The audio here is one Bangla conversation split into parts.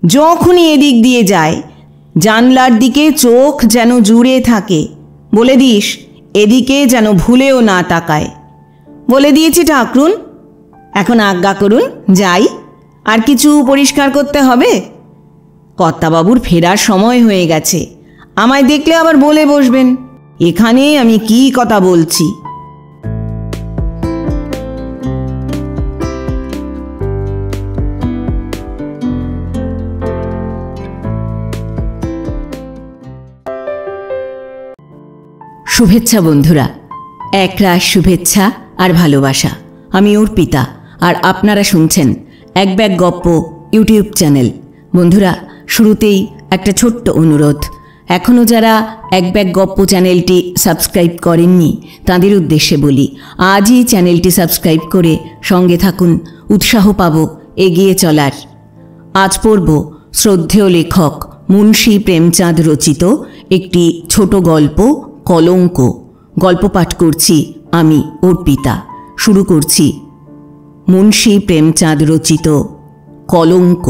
যখনই এদিক দিয়ে যায় জানলার দিকে চোখ যেন জুড়ে থাকে। বলে দিস এদিকে যেন ভুলেও না তাকায়। বলে দিয়েছি ঠাকরুন, এখন আজ্ঞা করুন যাই। আর কিছু পরিষ্কার করতে হবে? কর্তাবাবুর ফেরার সময় হয়ে গেছে, আমায় দেখলে আবার বলে বসবেন এখানে আমি কি কথা বলছি। শুভেচ্ছা বন্ধুরা, একরাশ শুভেচ্ছা আর ভালোবাসা। আমি অর্পিতা আর আপনারা শুনছেন এক ব্যাগ গপ্প ইউটিউব চ্যানেল। বন্ধুরা, শুরুতেই একটা ছোট্ট অনুরোধ, এখনও যারা এক ব্যাগ গপ্প চ্যানেলটি সাবস্ক্রাইব করেননি তাদের উদ্দেশ্যে বলি, আজই চ্যানেলটি সাবস্ক্রাইব করে সঙ্গে থাকুন, উৎসাহ পাব এগিয়ে চলার। আজ পড়ব শ্রদ্ধেয় লেখক মুন্সী প্রেমচাঁদ রচিত একটি ছোট গল্প কলঙ্ক। গল্প পাঠ করছি আমি অর্পিতা। শুরু করছি মুন্সী প্রেমচাঁদ রচিত কলঙ্ক।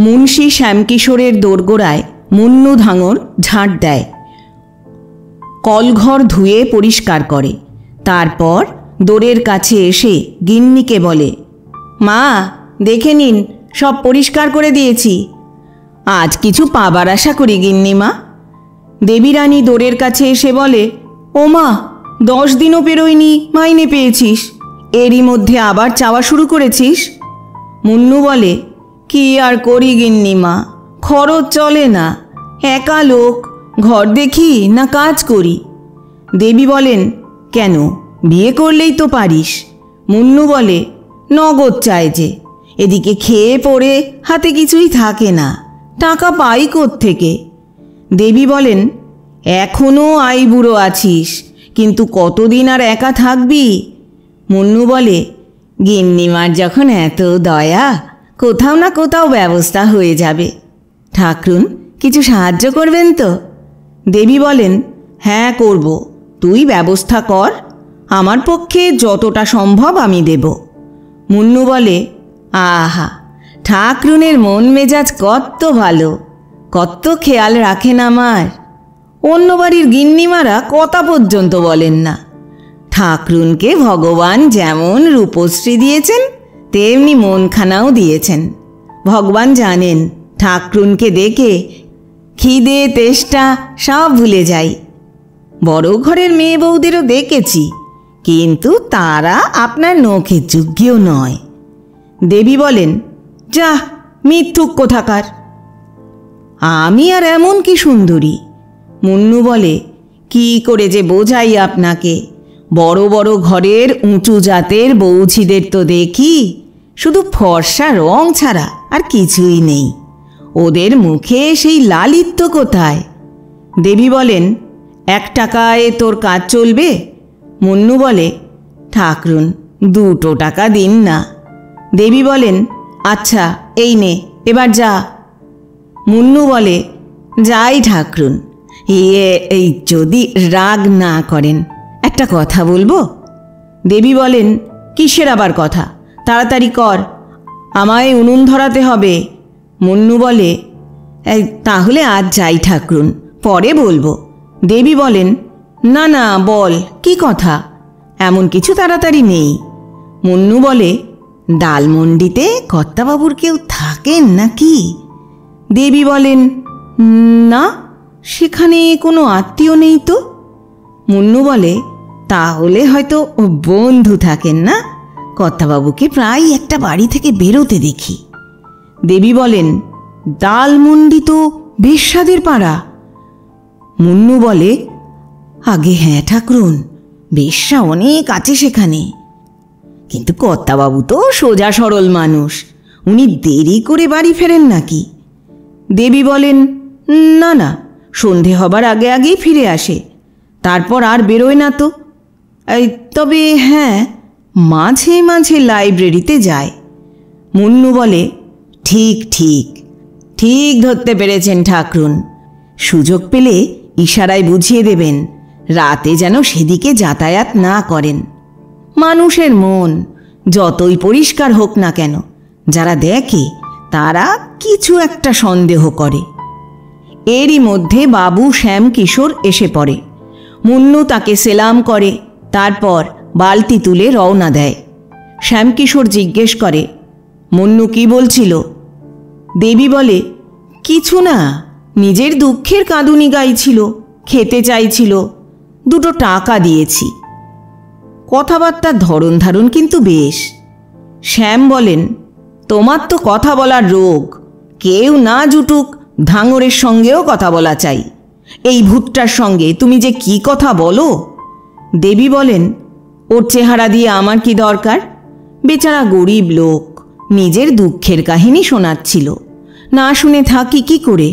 মুন্সী শ্যামকিশোরের দোরগোড়ায় মুন্নু ধাঙর ঝাঁট দেয়, কলঘর ধুয়ে পরিষ্কার করে। তারপর দোরের কাছে এসে গিন্নিকে বলে, মা দেখে নিন সব পরিষ্কার করে দিয়েছি। আজ কিছু পাবার আশা করি গিন্নিমা। দেবীরানী দোরের কাছে এসে বলে, ও মা, 10 দিনও পেরোয়নি মাইনে পেয়েছিস, এরই মধ্যে আবার চাওয়া শুরু করেছিস। মুন্নু বলে, কি আর করি গিন্নিমা, খরচ চলে না, একা লোক, ঘর দেখি না কাজ করি। দেবী বলেন, কেন, বিয়ে করলেই তো পারিস। মুন্নু বলে, নগদ চায় যে, এদিকে খেয়ে পড়ে হাতে কিছুই থাকে না, টাকা পাই কোত্থেকে। দেবী বলেন, এখনও আইবুড়ো আছিস, কিন্তু কতদিন আর একা থাকবি। মুন্নু বলে, গিন্নিমার যখন এত দয়া, কোথাও না কোথাও ব্যবস্থা হয়ে যাবে। ঠাকরুন কিছু সাহায্য করবেন তো? দেবী বলেন, হ্যাঁ করব, তুই ব্যবস্থা কর, আমার পক্ষে যতটা সম্ভব আমি দেব। মুন্নু বলে, আহা, ঠাকরুনের মন মেজাজ কত ভালো, কত খেয়াল রাখেন আমার। অন্য বাড়ির গিন্নিমারা কথা পর্যন্ত বলেন না। ঠাকরুনকে ভগবান যেমন রূপশ্রী দিয়েছেন তেমনি মনখানাও দিয়েছেন। ভগবান জানেন ঠাকরুনকে দেখে খিদে তেষ্টা সব ভুলে যাই। বড় ঘরের মেয়ে বউদেরও দেখেছি, কিন্তু তারা আপনার নখের যোগ্যও নয়। দেবী বলেন, যা মিথ্যুক কোথাকার, আমি আর এমন কি সুন্দরী। মুন্নু বলে, কি করে যে বোঝাই আপনাকে, বড় বড় ঘরের উঁচু জাতের বৌঝিদের তো দেখি শুধু ফর্সা রং ছাড়া আর কিছুই নেই, ওদের মুখে সেই লালিত্য কোথায়। দেবী বলেন, 1 টাকায় তোর কাজ চলবে? মুন্নু বলে, ঠাকরুন 2 টাকা দিন না। দেবী বলেন, আচ্ছা এই নে, এবার যা। মুন্নু বলে, যাই ঠাকরুন, এই যদি রাগ না করেন একটা কথা বলবো। দেবী বলেন, কিসের আবার কথা, তাড়াতাড়ি কর, আমায় উনুন ধরাতে হবে। মুন্নু বলে, তাহলে আজ যাই ঠাকরুন, পরে বলবো। দেবী বলেন, না না বল, কি কথা, এমন কিছু তাড়াতাড়ি নেই। মুন্নু বলে, ডালমন্ডিতে কর্তাবাবুর কেউ থাকেন নাকি? দেবী বলেন, না, সেখানে কোনো আত্মীয় নেই তো। মুন্নু বলে, তাহলে হয়তো বন্ধু থাকেন না, কর্তাবাবুকে প্রায় একটা বাড়ি থেকে বেরোতে দেখি। দেবী বলেন, ডালমন্ডি তো বেশ্যাদের পাড়া। মুন্নু বলে, আগে হ্যাঁ ঠাকরুন, বেশ্যা অনেক আছে সেখানে, কিন্তু কর্তাবাবু তো সোজা সরল মানুষ, উনি দেরি করে বাড়ি ফেরেন নাকি? দেবী বলেন, না না, সন্ধে হবার আগে আগেই ফিরে আসে, তারপর আর বেরোয় না তো। তবে হ্যাঁ, মাঝে মাঝে লাইব্রেরিতে যায়। মুন্নু বলে, ঠিক ঠিক ঠিক ধরতে পেরেছেন ঠাকরুন। সুযোগ পেলে ইশারায় বুঝিয়ে দেবেন, রাতে যেন সেদিকে যাতায়াত না করেন। মানুষের মন যতই পরিষ্কার হোক না কেন, যারা দেখে তারা কিছু একটা সন্দেহ করে। এরই মধ্যে বাবু শ্যামকিশোর এসে পড়ে। মুন্নু তাকে সেলাম করে, তারপর বালতি তুলে রওনা দেয়। শ্যামকিশোর জিজ্ঞেস করে, মুন্নু কি বলছিল? দেবী বলে, কিছু না, নিজের দুঃখের কাঁদুনি গাইছিল, খেতে চাইছিল, 2 টাকা দিয়েছি। কথাবার্তার ধরন ধারণ কিন্তু বেশ। শ্যাম বলেন, তোমার তো কথা বলার রোগ, কেউ না জুটুক ধাঙরের সঙ্গেও কথা বলা চাই, এই ভূতটার সঙ্গে তুমি যে কি কথা বলো। দেবী বলেন, ওর চেহারা দিয়ে আমার কি দরকার? বেচারা গরিব লোক, নিজের দুঃখের কাহিনী শোনাচ্ছিল, না শুনে থাকি কি করে।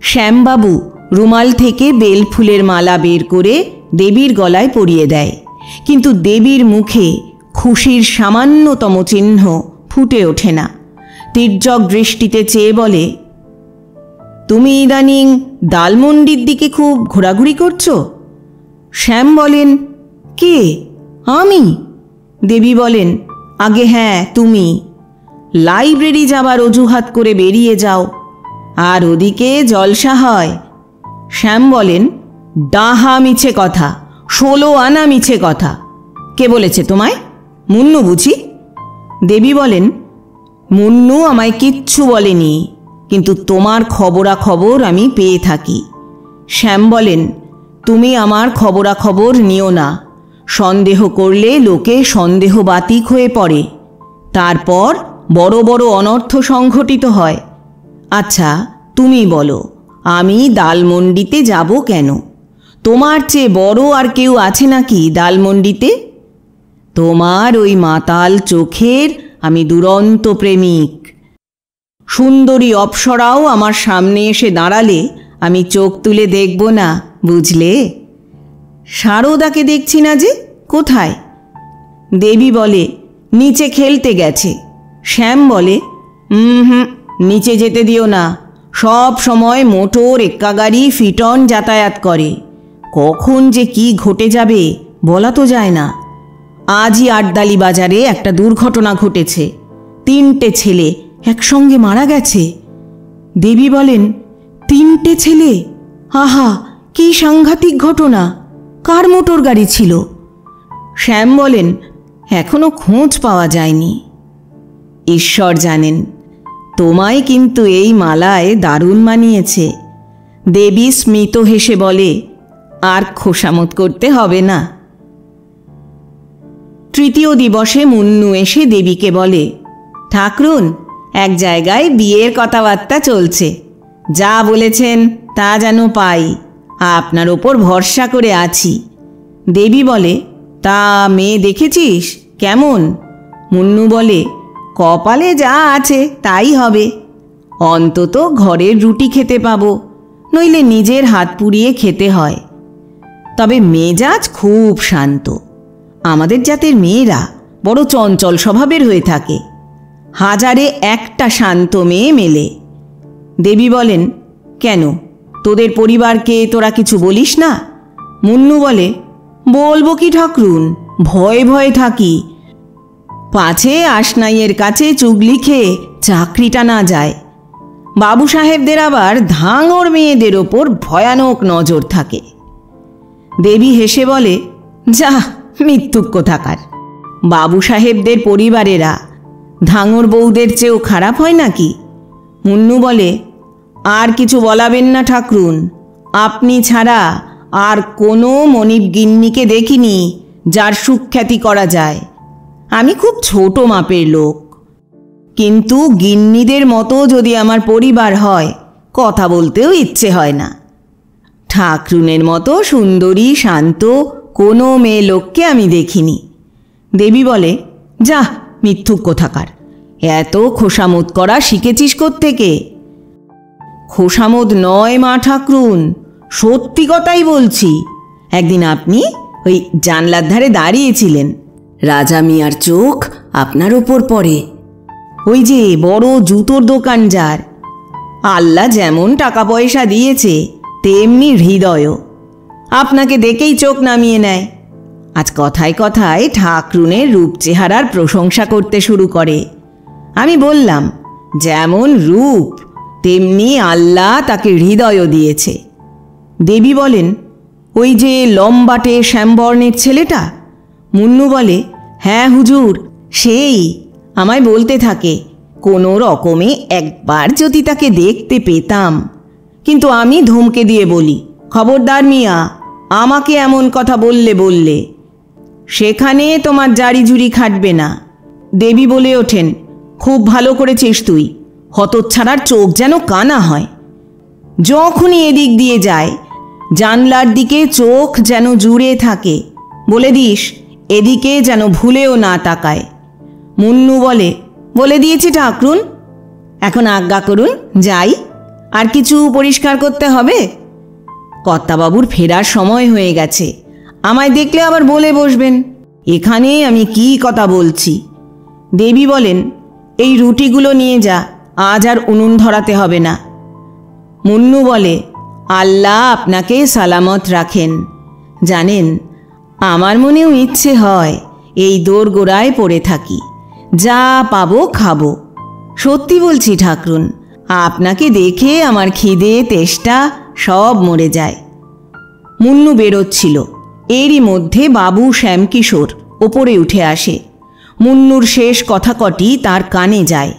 শ্যামবাবু রুমাল থেকে বেলফুলের মালা বের করে দেবীর গলায় পরিয়ে দেয়, কিন্তু দেবীর মুখে খুশির সামান্যতম চিহ্ন ফুটে ওঠে না। তির্যক দৃষ্টিতে চেয়ে বলে, তুমি ইদানিং দালমন্ডির দিকে খুব ঘোরাঘুরি করছো? শ্যাম বলেন, কে? আমি? দেবী বলেন, আগে হ্যাঁ তুমি। লাইব্রেরি যাবার অজুহাত করে বেরিয়ে যাও, আর ওদিকে জলসা হয়। শ্যাম বলেন, ডাহা মিছে কথা, 16 আনা মিছে কথা। কে বলেছে তোমায়? মুন্নু বুঝি? দেবী বলেন, মুন্নু আমায় কিচ্ছু বলেনি, কিন্তু তোমার খবরাখবর আমি পেয়ে থাকি। শ্যাম বলেন, তুমি আমার খবরাখবর নিও না, সন্দেহ করলে লোকে সন্দেহবাতিক হয়ে পড়ে, তারপর বড় বড় অনর্থ সংঘটিত হয়। আচ্ছা তুমি বলো, আমি দালমন্ডিতে যাব কেন? তোমার চেয়ে বড় আর কেউ আছে নাকি দালমন্ডিতে? তোমার ওই মাতাল চোখের আমি দুরন্ত প্রেমিক। সুন্দরী অপ্সরাও আমার সামনে এসে দাঁড়ালে আমি চোখ তুলে দেখব না, বুঝলে? শারদাকে দেখছি না যে, কোথায়? দেবী বলে, নিচে খেলতে গেছে। শ্যাম বলে, নিচে যেতে দিও না, সব সময় মোটর এক্কা গাড়ি ফিটন যাতায়াত করে, কখন যে কি ঘটে যাবে বলা তো যায় না। আজই আটদালি বাজারে একটা দুর্ঘটনা ঘটেছে, 3টে ছেলে একসঙ্গে মারা গেছে। দেবী বলেন, 3টে ছেলে? আহা, কি সাংঘাতিক ঘটনা! কার মোটর গাড়ি ছিল? শ্যাম বলেন, এখনো খোঁজ পাওয়া যায়নি। ঈশ্বর জানেন, তোমায় কিন্তু এই মালায় দারুণ মানিয়েছে। দেবী স্মিত হেসে বলে, আর খোসামত করতে হবে না। তৃতীয় দিবসে মুন্নু এসে দেবীকে বলে, ঠাকরুন, এক জায়গায় বিয়ের কথাবার্তা চলছে, যা বলেছেন তা যেন পাই, আপনার ওপর ভরসা করে আছি। দেবী বলে, তা মেয়ে দেখেছিস কেমন? মুন্নু বলে, কপালে যা আছে তাই হবে, অন্তত ঘরের রুটি খেতে পাবো, নইলে নিজের হাত পুড়িয়ে খেতে হয়। তবে মেজাজ খুব শান্ত, আমাদের জাতের মেয়েরা বড় চঞ্চল স্বভাবের হয়ে থাকে, 1000-এ 1টা শান্ত মেয়ে মেলে। দেবী বলেন, কেন, তোদের পরিবারকে তোরা কিছু বলিস না? মুন্নু বলে, বলবো কি ঠাকরুন, ভয়ে ভয়ে থাকি, পাছে আশনাইয়ের কাছে চুগলি খেয়ে চাকরিটা না যায়। বাবু সাহেবদের আবার ধাঙর মেয়েদের ওপর ভয়ানক নজর থাকে। দেবী হেসে বলে, যা মিথ্যুক কোথাকার, বাবু সাহেবদের পরিবারেরা ধাঙর বউদের চেয়েও খারাপ হয় নাকি? মুন্নু বলে, আর কিছু বলাবেন না ঠাকরুন, আপনি ছাড়া আর কোনো মনিব গিন্নিকে দেখিনি যার সুখ্যাতি করা যায়। আমি খুব ছোট মাপের লোক, কিন্তু গিন্নিদের মতো যদি আমার পরিবার হয়, কথা বলতেও ইচ্ছে হয় না। ঠাকরুনের মতো সুন্দরী শান্ত কোনো মেয়ে লোককে আমি দেখিনি। দেবী বলে, যা মিথ্যুক কোথাকার, এত খোসামত করা শিখেছিস কোত্থেকে? খোসামত নয় মা ঠাকরুন, সত্যি কথাই বলছি। একদিন আপনি ওই জানলার ধারে দাঁড়িয়েছিলেন, রাজা মিয়ার চোখ আপনার ওপর পড়ে, ওই যে বড় জুতোর দোকান যার। আল্লাহ যেমন টাকা পয়সা দিয়েছে তেমনি হৃদয়ও। আপনাকে দেখেই চোখ নামিয়ে নেয়। আজ কথায় কথায় ঠাকরুনের রূপ চেহারার প্রশংসা করতে শুরু করে। আমি বললাম, যেমন রূপ তেমনি আল্লাহ তাকে হৃদয়ও দিয়েছে। দেবী বলেন, ওই যে লম্বাটে শ্যামবর্ণের ছেলেটা? মুন্নু বলে, হ্যাঁ হুজুর, সেই। আমায় বলতে থাকে, কোনো রকমে একবার যদি তাকে দেখতে পেতাম। কিন্তু আমি ধমকে দিয়ে বলি, খবরদার মিয়া, আমাকে এমন কথা বললে সেখানে তোমার জারি জুরি খাটবে না। দেবী বলে ওঠেন, খুব ভালো করেছিস তুই, হতচ্ছাড়ার চোখ যেন কানা হয়। যখনই এদিক দিয়ে যায় জানলার দিকে চোখ যেন জুড়ে থাকে। বলে দিস এদিকে যেন ভুলেও না তাকায়। মুন্নু বলে দিয়েছি ঠাকরুন। এখন আজ্ঞা করুন, যাই। আর কিছু পরিষ্কার করতে হবে? কর্তাবাবুর ফেরার সময় হয়ে গেছে। আমায় দেখলে আবার বলে বসবেন এখানে আমি কি কথা বলছি। দেবী বলেন, এই রুটিগুলো নিয়ে যা, আজ আর উনুন ধরাতে হবে না। মুন্নু বলে, আল্লাহ আপনাকে সালামত রাখেন। জানেন, আমার মনেও ইচ্ছে হয় এই দোরগোড়ায় পড়ে থাকি, যা পাবো খাবো। সত্যি বলছি ঠাকরুন, আপনাকে দেখে আমার খিদে তেষ্টা সব মরে যায়। মুন্নু বেরোচ্ছিল, এরই মধ্যে বাবু শ্যামকিশোর ওপরে উঠে আসে। মুন্নুর শেষ কথা কটি তার কানে যায়।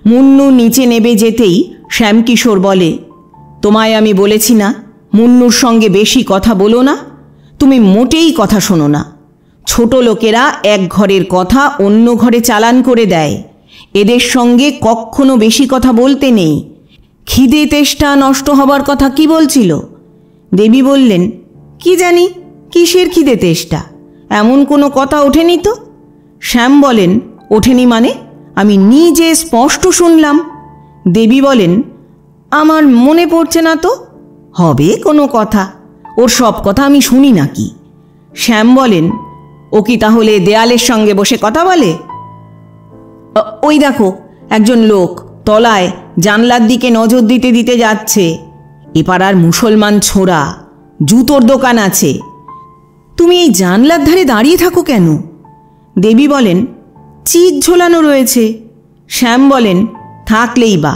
মুন্নু নিচে নেবে যেতেই শ্যামকিশোর বলে, তোমায় আমি বলেছি না মুন্নুর সঙ্গে বেশি কথা বলো না? তুমি মোটেই কথা শোনো না। ছোট লোকেরা এক ঘরের কথা অন্য ঘরে চালান করে দেয়। এদের সঙ্গে কখনো বেশি কথা বলতে নেই। খিদে তেষ্টা নষ্ট হবার কথা কি বলছিল? দেবী বললেন, কি জানি কিসের খিদে তেষ্টা, এমন কোনো কথা ওঠেনি তো। শ্যাম বলেন, ওঠেনি মানে? আমি নিজে স্পষ্ট শুনলাম। দেবী বলেন, আমার মনে পড়ছে না তো। হবে কোনো কথা, ওর সব কথা আমি শুনি নাকি? শ্যাম বলেন, ও কি তাহলে দেয়ালের সঙ্গে বসে কথা বলে? ওই দেখো একজন লোক তলায় জানলার দিকে নজর দিতে দিতে যাচ্ছে। এপাড়ার মুসলমান ছোড়া, জুতোর দোকান আছে। তুমি এই জানলার ধারে দাঁড়িয়ে থাকো কেন? দেবী বলেন, চিক ঝোলানো রয়েছে। শ্যাম বলেন, থাকলেই বা,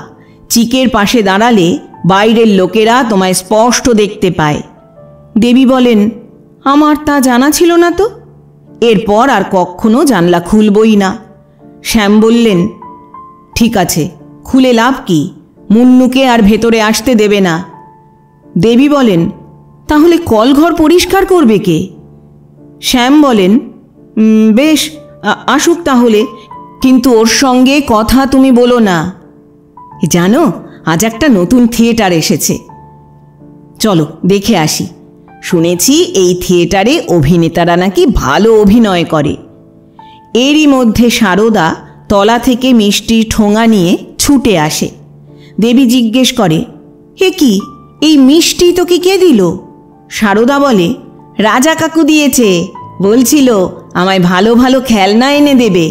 চিকের পাশে দাঁড়ালে বাইরের লোকেরা তোমায় স্পষ্ট দেখতে পায়। দেবী বলেন, আমার তা জানা ছিল না তো। এরপর আর কখনো জানলা খুলবই না। শ্যাম বললেন, ঠিক আছে, খুলে লাভ কি? মুন্নুকে আর ভেতরে আসতে দেবে না। দেবী বলেন, তাহলে কলঘর পরিষ্কার করবে কে? শ্যাম বলেন, বেশ, আসুক তাহলে, কিন্তু ওর সঙ্গে কথা তুমি বলো না। জানো, আজ একটা নতুন থিয়েটার এসেছে, চলো দেখে আসি। শুনেছি এই থিয়েটারে অভিনেতারা নাকি ভালো অভিনয় করে। এরই মধ্যে সারদা তলা থেকে মিষ্টির ঠোঙা নিয়ে ছুটে আসে। দেবী জিজ্ঞেস করে, হে কি, এই মিষ্টি তোকে কে দিল? সারদা বলে, রাজা কাকু দিয়েছে, বলছিল আমায় ভালো ভালো খেলনা এনে দেবে।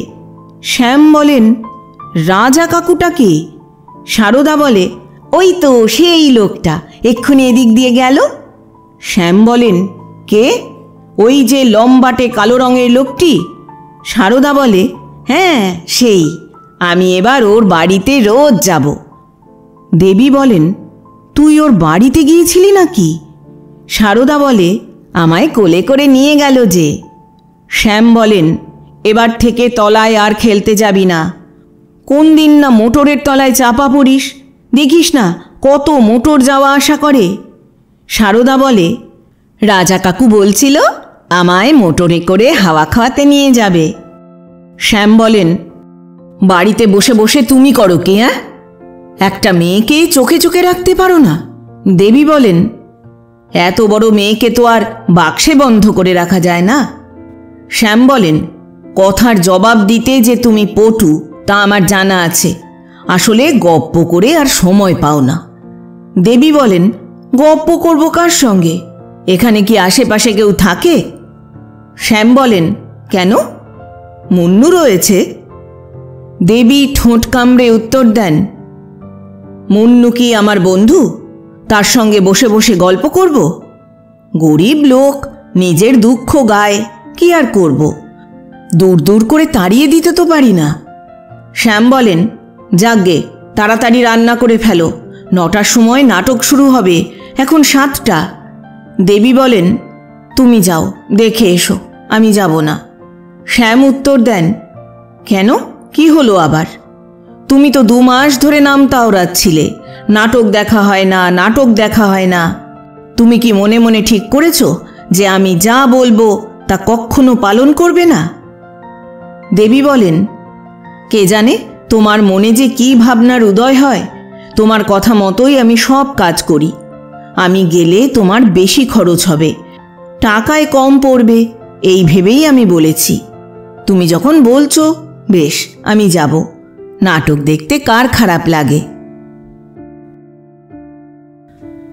শ্যাম বলেন, রাজা কাকুটা কে? সারদা বলে, ওই তো সেই লোকটা এক্ষুনি এদিক দিয়ে গেল। শ্যাম বলেন, কে? ওই যে লম্বাটে কালো রঙের লোকটি। সারদা বলে, হ্যাঁ সেই, আমি এবার ওর বাড়িতে রোজ যাব। দেবী বলেন, তুই ওর বাড়িতে গিয়েছিলি নাকি? সারদা বলে, আমায় কোলে করে নিয়ে গেল যে। শ্যাম বলেন, এবার থেকে তলায় আর খেলতে যাবি না। কোন দিন না মোটরের তলায় চাপা পড়িস, দেখিস না কত মোটর যাওয়া আসা করে। সারদা বলে, রাজা কাকু বলছিল আমায় মোটরে করে হাওয়া খাওয়াতে নিয়ে যাবে। শ্যাম বলেন, বাড়িতে বসে বসে তুমি করো কি? হ্যাঁ, একটা মেয়েকে চোখে চোখে রাখতে পারো না? দেবী বলেন, এত বড় মেয়েকে তো আর বাক্সে বন্ধ করে রাখা যায় না। শ্যাম বলেন, কথার জবাব দিতে যে তুমি পটু তা আমার জানা আছে, আসলে গপ্প করে আর সময় পাও না। দেবী বলেন, গপ্প করব কার সঙ্গে? এখানে কি আশেপাশে কেউ থাকে? শ্যাম বলেন, কেন, মুন্নু রয়েছে। দেবী ঠোঁট কামড়ে উত্তর দেন, মুন্নু কি আমার বন্ধু? তার সঙ্গে বসে বসে গল্প করব? গরিব লোক, নিজের দুঃখ গায়, কি আর করব? দূর দূর করে তাড়িয়ে দিতে তো পারি না। শ্যাম বলেন, যাকগে, তাড়াতাড়ি রান্না করে ফেলো, 9টার সময় নাটক শুরু হবে, এখন 7টা। দেবী বলেন, তুমি যাও, দেখে এসো, আমি যাব না। শ্যাম উত্তর দেন, কেন, কি হলো আবার? তুমি তো 2 মাস ধরে নাম তাওড়াচ্ছিলে, নাটক দেখা হয় না, নাটক দেখা হয় না। তুমি কি মনে মনে ঠিক করেছো যে আমি যা বলবো তা কখনো পালন করবে না? দেবী বলেন, কে জানে তোমার মনে যে কি ভাবনার উদয় হয়। তোমার কথা মতোই আমি সব কাজ করি। আমি গেলে তোমার বেশি খরচ হবে, টাকায় কম পড়বে, এই ভেবেই আমি বলেছি। তুমি যখন বলছো, বেশ, আমি যাব। নাটক দেখতে কার খারাপ লাগে?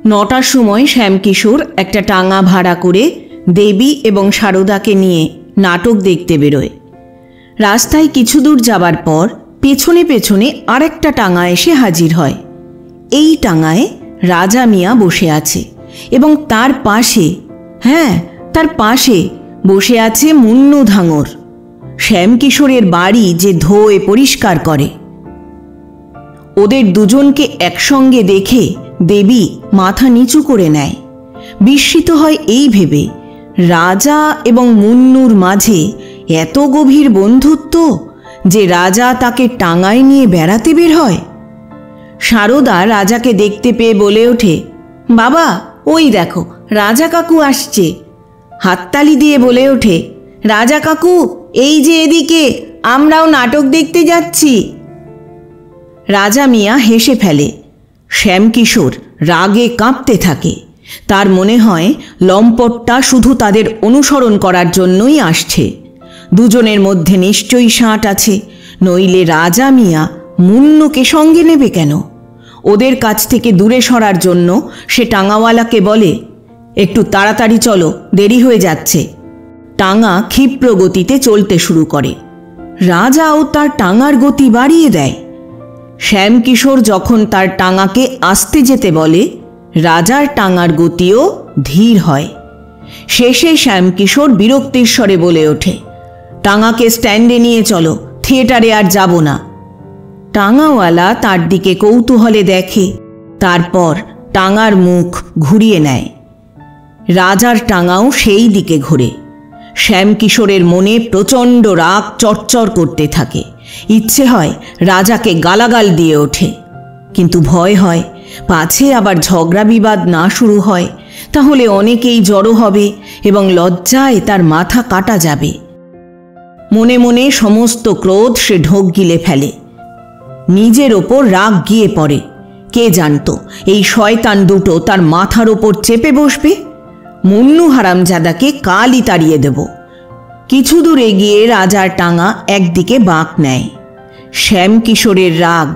9টার সময় শ্যামকিশোর একটা টাঙা ভাড়া করে দেবী এবং সারদাকে নিয়ে নাটক দেখতে বেরোয়। রাস্তায় কিছু দূর যাবার পর পেছনে পেছনে আরেকটা টাঙা এসে হাজির হয়। এই টাঙায় রাজা মিয়া বসে আছে এবং তার পাশে, হ্যাঁ, তার পাশে বসে আছে মুন্নু ধাঙর, শ্যামকিশোরের বাড়ি যে ধোয়ে পরিষ্কার করে। ওদের দুজনকে একসঙ্গে দেখে দেবী মাথা নিচু করে নেয়। বিস্মিত হয় এই ভেবে, রাজা এবং মুন্নুর মাঝে এত গভীর বন্ধুত্ব যে রাজা তাকে টাঙায় নিয়ে বেড়াতে বের হয়। সারদা রাজাকে দেখতে পেয়ে বলে ওঠে, বাবা, ওই দেখো, রাজা কাকু আসছে। হাততালি দিয়ে বলে ওঠে, রাজা কাকু, এই যে এদিকে, আমরাও নাটক দেখতে যাচ্ছি। রাজা মিয়া হেসে ফেলে। শ্যামকিশোর রাগে কাঁপতে থাকে। তার মনে হয় লম্পটটা শুধু তাদের অনুসরণ করার জন্যই আসছে। দুজনের মধ্যে নিশ্চয়ই সাঁট আছে, নইলে রাজা মিয়া মুন্নুকে সঙ্গে নেবে কেন? ওদের কাছ থেকে দূরে সরার জন্য সে টাঙাওয়ালাকে বলে, একটু তাড়াতাড়ি চলো, দেরি হয়ে যাচ্ছে। টাঙা ক্ষিপ্র গতিতে চলতে শুরু করে। রাজাও তার টাঙার গতি বাড়িয়ে দেয়। শ্যামকিশোর যখন তার টাঙাকে আসতে যেতে বলে, রাজার টাঙার গতিও ধীর হয়। শেষে শ্যামকিশোর বিরক্তির স্বরে বলে ওঠে, টাঙাকে স্ট্যান্ডে নিয়ে চলো, থিয়েটারে আর যাব না। টাঙাওয়ালা তার দিকে কৌতূহলে দেখে, তারপর টাঙার মুখ ঘুরিয়ে নেয়। রাজার টাঙাও সেই দিকে ঘোরে। শ্যামকিশোরের মনে প্রচণ্ড রাগ চরচর করতে থাকে। ইচ্ছে হয় রাজাকে গালাগাল দিয়ে ওঠে, কিন্তু ভয় হয় পাছে আবার ঝগড়া বিবাদ না শুরু হয়, তাহলে অনেকেই জড়ো হবে এবং লজ্জায় তার মাথা কাটা যাবে। মনে মনে সমস্ত ক্রোধ সে ঢোক গিলে ফেলে। নিজের ওপর রাগ গিয়ে পড়ে। কে জানত এই শয়তান দুটো তার মাথার ওপর চেপে বসবে। মুন্নু হারামজাদাকে কালই তাড়িয়ে দেব। কিছু দূর এগিয়ে রাজার টাঙা একদিকে বাঁক নেয়। শ্যামকিশোরের রাগ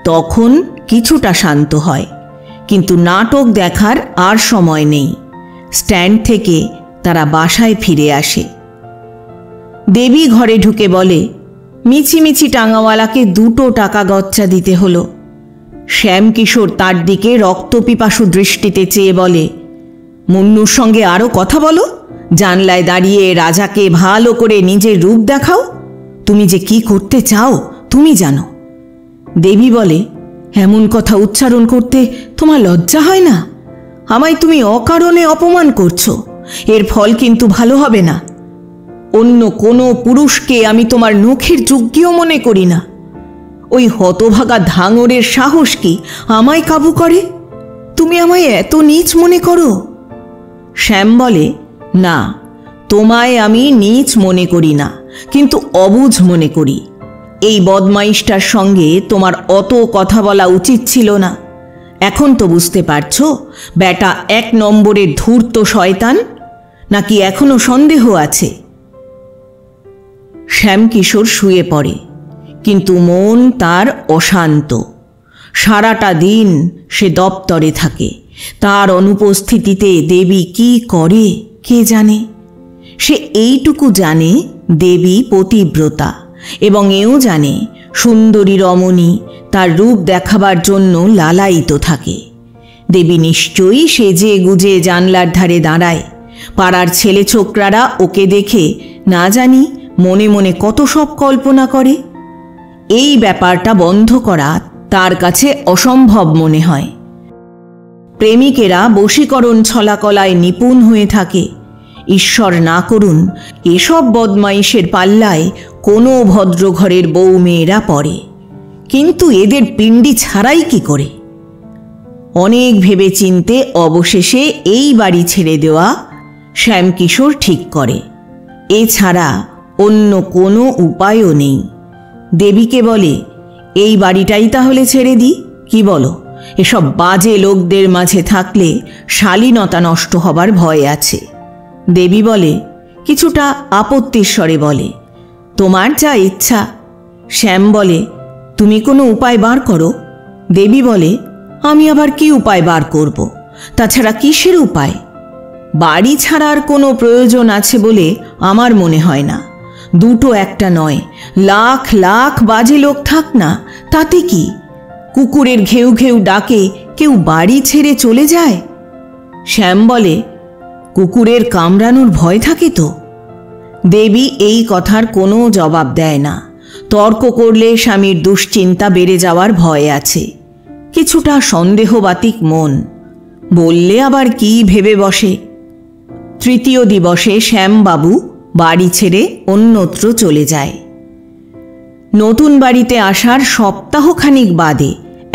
তখন কিছুটা শান্ত হয়, কিন্তু নাটক দেখার আর সময় নেই। স্ট্যান্ড থেকে তারা বাসায় ফিরে আসে। দেবী ঘরে ঢুকে বলে, মিছিমিছি টাঙাওয়ালাকে 2 টাকা গচ্চা দিতে হলো। শ্যামকিশোর তার দিকে রক্তপিপাসু দৃষ্টিতে চেয়ে বলে, মুন্নুর সঙ্গে আরও কথা বলো, জানলায় দাঁড়িয়ে রাজাকে ভালো করে নিজের রূপ দেখাও। তুমি যে কি করতে চাও তুমি জানো। দেবী বলে, এমন কথা উচ্চারণ করতে তোমার লজ্জা হয় না? আমায় তুমি অকারণে অপমান করছো, এর ফল কিন্তু ভালো হবে না। অন্য কোনো পুরুষকে আমি তোমার নখের যোগ্যও মনে করি না। ওই হতভাগা ধাঙরের সাহস কি আমায় কাবু করে? তুমি আমায় এত নীচ মনে করো? শ্যাম বলে, না, তোমায় আমি নীচ মনে করি না, কিন্তু অবুঝ মনে করি। এই বদমাইশটার সঙ্গে তোমার অত কথা বলা উচিত ছিল না। এখন তো বুঝতে পারছো বেটা 1 নম্বরের ধূর্ত শয়তান, নাকি এখনো সন্দেহ আছে? শ্যামকিশোর শুয়ে পড়ে, কিন্তু মন তার অশান্ত। সারাটা দিন সে দপ্তরে থাকে। তার অনুপস্থিতিতে দেবী কি করে কে জানে। সে এইটুকু জানে দেবী পতিব্রতা, এবং এও জানে সুন্দরী রমণী তার রূপ দেখাবার জন্য লালায়িত থাকে। দেবী নিশ্চয়ই সেজে গুজে জানলার ধারে দাঁড়ায়। পাড়ার ছেলে ছোকরারা ওকে দেখে না জানি মনে মনে কত সব কল্পনা করে। এই ব্যাপারটা বন্ধ করা তার কাছে অসম্ভব মনে হয়। প্রেমিকেরা বশীকরণ ছলাকলায় নিপুণ হয়ে থাকে। ঈশ্বর না করুন এসব বদমাইশের পাল্লায় কোনো ভদ্রঘরের বউ মেয়েরা পড়ে। কিন্তু এদের পিণ্ডি ছাড়াই কি করে? অনেক ভেবে চিনতে অবশেষে এই বাড়ি ছেড়ে দেওয়া শ্যামকিশোর ঠিক করে। এছাড়া অন্য কোনো উপায়ও নেই। দেবীকে বলে, এই বাড়িটাই তাহলে ছেড়ে দিই, কি বলো? এসব বাজে লোকদের মাঝে থাকলে শালীনতা নষ্ট হবার ভয় আছে। দেবী বলে, কিছুটা আপত্তির স্বরে বলে, তোমার যা ইচ্ছা। শ্যাম বলে, তুমি কোনো উপায় বার করো। দেবী বলে, আমি আবার কি উপায় বার করব? তাছাড়া কিসের উপায়? বাড়ি ছাড়ার কোনো প্রয়োজন আছে বলে আমার মনে হয় না। দুটো একটা নয়, লাখ লাখ বাজে লোক থাক না, তাতে কি? কুকুরের ঘেউ ঘেউ ডাকে কেউ বাড়ি ছেড়ে চলে যায়? শ্যাম বলে, কুকুরের কামড়ানোর ভয় থাকে তো। দেবী এই কথার কোনো জবাব দেয় না। তর্ক করলে স্বামীর দুশ্চিন্তা বেড়ে যাওয়ার ভয় আছে। কিছুটা সন্দেহবাতিক মন, বললে আবার কি ভেবে বসে। তৃতীয় দিবসে শ্যামবাবু বাড়ি ছেড়ে অন্যত্র চলে যায়। নতুন বাড়িতে আসার সপ্তাহখানিক বাদে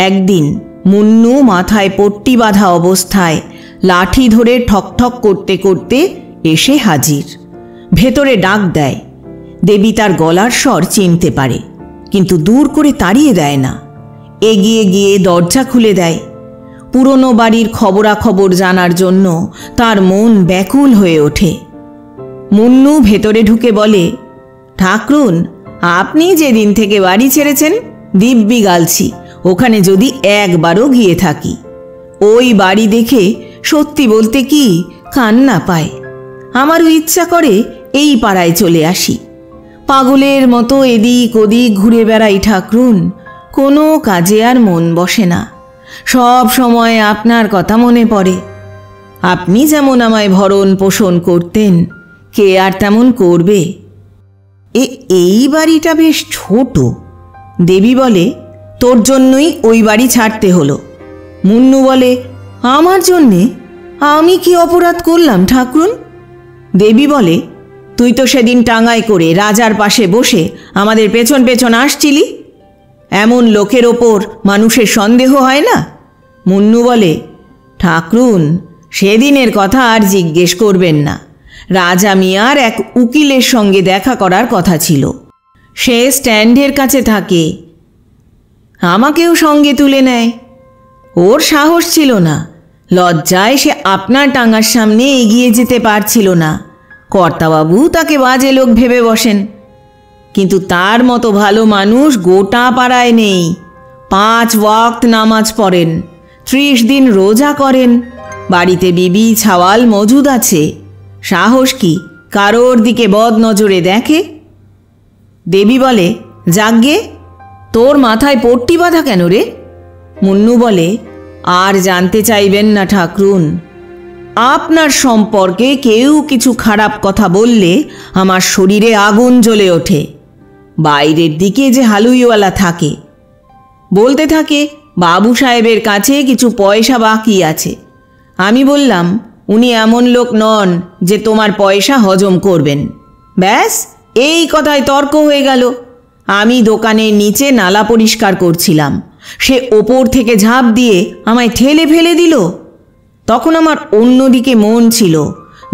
একদিন মুন্নু মাথায় পট্টি বাঁধা অবস্থায় লাঠি ধরে ঠকঠক করতে করতে এসে হাজির। ভেতরে ডাক দেয়। দেবী তার গলার স্বর চিনতে পারে, কিন্তু দূর করে তাড়িয়ে দেয় না। এগিয়ে গিয়ে দরজা খুলে দেয়। পুরনো বাড়ির খবরাখবর জানার জন্য তার মন ব্যাকুল হয়ে ওঠে। মুন্নু ভেতরে ঢুকে বলে, ঠাকরুন, আপনি যেদিন থেকে বাড়ি ছেড়েছেন দিব্যি গালছি ওখানে যদি একবারও গিয়ে থাকি। ওই বাড়ি দেখে সত্যি বলতে কি কান্না পায়। আমারও ইচ্ছা করে এই পাড়ায় চলে আসি। পাগলের মতো এদিক ওদিক ঘুরে বেড়াই ঠাকরুন, কোনো কাজে আর মন বসে না। সব সময় আপনার কথা মনে পড়ে। আপনি যেমন আমায় ভরণ পোষণ করতেন, কে আর তেমন করবে? এই বাড়িটা বেশ ছোট। দেবী বলে, তোর জন্যই ওই বাড়ি ছাড়তে হলো। মুন্নু বলে, আমার জন্যে? আমি কি অপরাধ করলাম ঠাকরুন? দেবী বলে, তুই তো সেদিন টাঙাই করে রাজার পাশে বসে আমাদের পেছন পেছন আসছিলি। এমন লোকের ওপর মানুষের সন্দেহ হয় না? মুন্নু বলে, ঠাকরুন, সেদিনের কথা আর জিজ্ঞেস করবেন না। রাজা মিয়ার এক উকিলের সঙ্গে দেখা করার কথা ছিল। সে স্ট্যান্ডের কাছে থাকে। আমাকেও সঙ্গে তুলে নেয়। ওর সাহস ছিল না, লজ্জায় সে আপনার টাঙার সামনে এগিয়ে যেতে পারছিল না। কর্তাবাবু তাকে বাজে লোক ভেবে বসেন, কিন্তু তার মতো ভালো মানুষ গোটা পাড়ায় নেই। 5 ওয়াক্ত নামাজ পড়েন, 30 দিন রোজা করেন, বাড়িতে বিবি ছাওয়াল মজুদ আছে। সাহস কি কারোর দিকে বদ নজরে দেখে? দেবী বলে, যাগ্গে, তোর মাথায় পট্টি বাঁধা কেন রে? মুন্নু বলে, আর জানতে চাইবেন না ঠাকরুন। আপনার সম্পর্কে কেউ কিছু খারাপ কথা বললে আমার শরীরে আগুন জ্বলে ওঠে। বাইরের দিকে যে হালুইওয়ালা থাকে, বলতে থাকে বাবু সাহেবের কাছে কিছু পয়সা বাকি আছে। আমি বললাম, উনি এমন লোক নন যে তোমার পয়সা হজম করবেন। ব্যাস, এই কথায় তর্ক হয়ে গেল। আমি দোকানের নিচে নালা পরিষ্কার করছিলাম, সে ওপর থেকে ঝাঁপ দিয়ে আমায় ঠেলে ফেলে দিল। তখন আমার অন্যদিকে মন ছিল।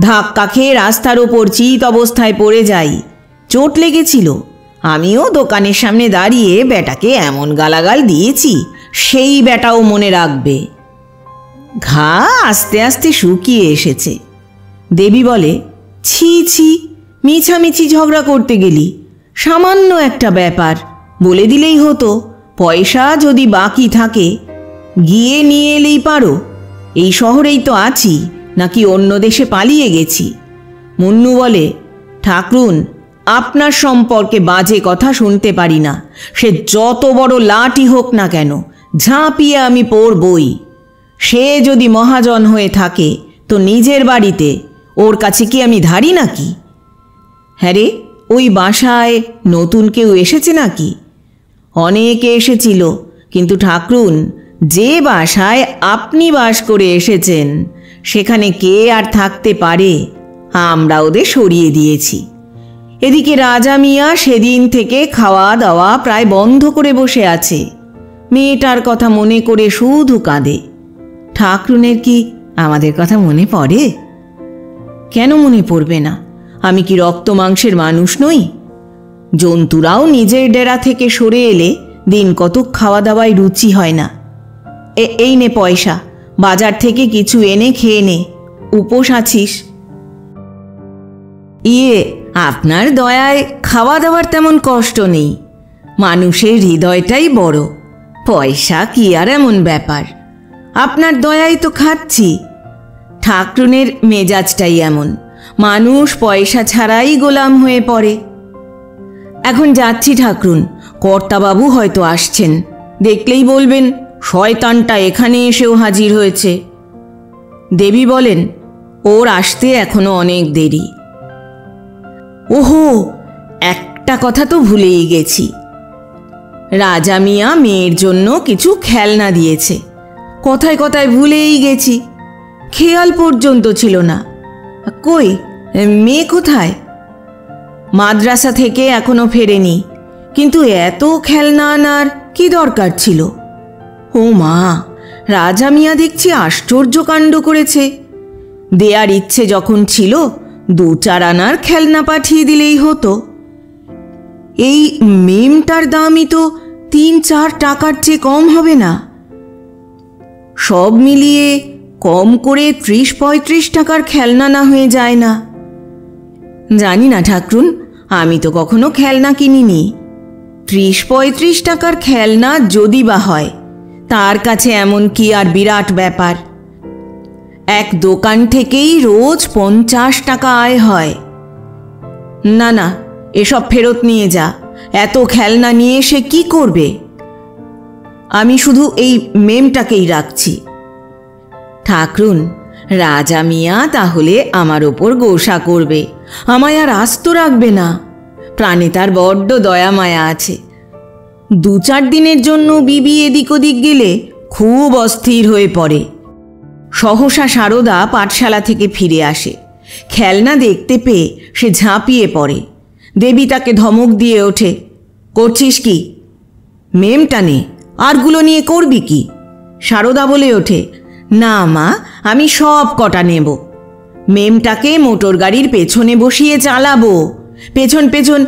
ধাক্কা খেয়ে রাস্তার ওপর চিত অবস্থায় পড়ে যাই। চোট লেগেছিল। আমিও দোকানের সামনে দাঁড়িয়ে বেটাকে এমন গালাগাল দিয়েছি, সেই বেটাও মনে রাখবে। ঘা আস্তে আস্তে শুকিয়ে এসেছে। দেবী বলে, ছি ছি, মিছামিছি ঝগড়া করতে গেলি। সামান্য একটা ব্যাপার, বলে দিলেই হতো। পয়সা যদি বাকি থাকে গিয়ে নিয়ে এলেই পারো। এই শহরেই তো আছি, নাকি অন্য দেশে পালিয়ে গেছি? মুন্নু বলে, ঠাকরুন, আপনার সম্পর্কে বাজে কথা শুনতে পারি না। সে যত বড় লাঠি হোক না কেন, ঝাঁপিয়ে আমি পড়বই। সে যদি মহাজন হয়ে থাকে তো নিজের বাড়িতে, ওর কাছে কি আমি ধারি নাকি? হ্যাঁ রে, ওই বাসায় নতুন কেউ এসেছে নাকি? অনেকে এসেছিল, কিন্তু ঠাকরুন, যে বাসায় আপনি বাস করে এসেছেন সেখানে কে আর থাকতে পারে? আমরা ওদের সরিয়ে দিয়েছি। এদিকে রাজা মিয়া সেদিন থেকে খাওয়া দাওয়া প্রায় বন্ধ করে বসে আছে। মেয়েটার কথা মনে করে শুধু কাঁদে। ঠাকরুনের কি আমাদের কথা মনে পড়ে? কেন মনে পড়বে না? আমি কি রক্ত মাংসের মানুষ নই? জন্তুরাও নিজের ডেরা থেকে সরে এলে দিন কতক খাওয়া দাওয়ায় রুচি হয় না। এই নে পয়সা, বাজার থেকে কিছু এনে খেয়ে নে, উপোস আছিস। আপনার দয়ায় খাওয়া দাওয়ার তেমন কষ্ট নেই। মানুষের হৃদয়টাই বড়, পয়সা কি আর এমন ব্যাপার। আপনার দয়ায় তো খাচ্ছি। ঠাকরুনের মেজাজটাই এমন, মানুষ পয়সা ছাড়াই গোলাম হয়ে পড়ে। এখন যাচ্ছি ঠাকরুন, কর্তাবাবু হয়তো আসছেন, দেখলেই বলবেন শয়তানটা এখানে এসেও হাজির হয়েছে। দেবী বলেন, ওর আসতে এখনো অনেক দেরি। ওহো, একটা কথা তো ভুলেই গেছি। রাজা মিয়া মেয়ের জন্য কিছু খেলনা দিয়েছে। কথায় কথায় ভুলেই গেছি, খেয়াল পর্যন্ত ছিল না। কই, মেয়ে কোথায়? মাদ্রাসা থেকে এখনো ফেরেনি, কিন্তু এত খেলনা আনার কি দরকার ছিল? ও মা, রাজা মিয়া দেখছি আশ্চর্য কাণ্ড করেছে। দেয়ার ইচ্ছে যখন ছিল 2-4 আনার খেলনা পাঠিয়ে দিলেই হতো। এই মেমটার দামই তো 3-4 টাকার চেয়ে কম হবে না। সব মিলিয়ে কম করে 30-35 টাকার খেলনা না হয়ে যায় না? জানি না ঠাকরুন, আমি তো কখনো খেলনা কিনিনি। 30-35 টাকার খেলনা যদি বা হয়, তার কাছে এমন কি আর বিরাট ব্যাপার? এক দোকান থেকেই রোজ 50 টাকা আয় হয়। না না, এসব ফেরত নিয়ে যা। এত খেলনা নিয়ে সে কি করবে? আমি শুধু এই মেমটাকেই রাখছি। ঠাকরুন, রাজা মিয়া তাহলে আমার ওপর গোসা করবে, আমায় আর আস্ত রাখবে না। প্রাণে তার বড্ড দয়া মায়া আছে। 2-4 দিনের জন্য বিবি এদিক ওদিক গেলে খুব অস্থির হয়ে পড়ে। সহসা সারদা পাঠশালা থেকে ফিরে আসে। খেলনা দেখতে পেয়ে সে ঝাঁপিয়ে পড়ে। দেবী তাকে ধমক দিয়ে ওঠে, করছিস কি? মেমটা নে, আরগুলো নিয়ে করবি কি? সারদা বলে ওঠে, না মা, আমি সব কটা নেব। মেমটাকে মোটর গাড়ির পেছনে বসিয়ে চালাবো। পেছন পেছন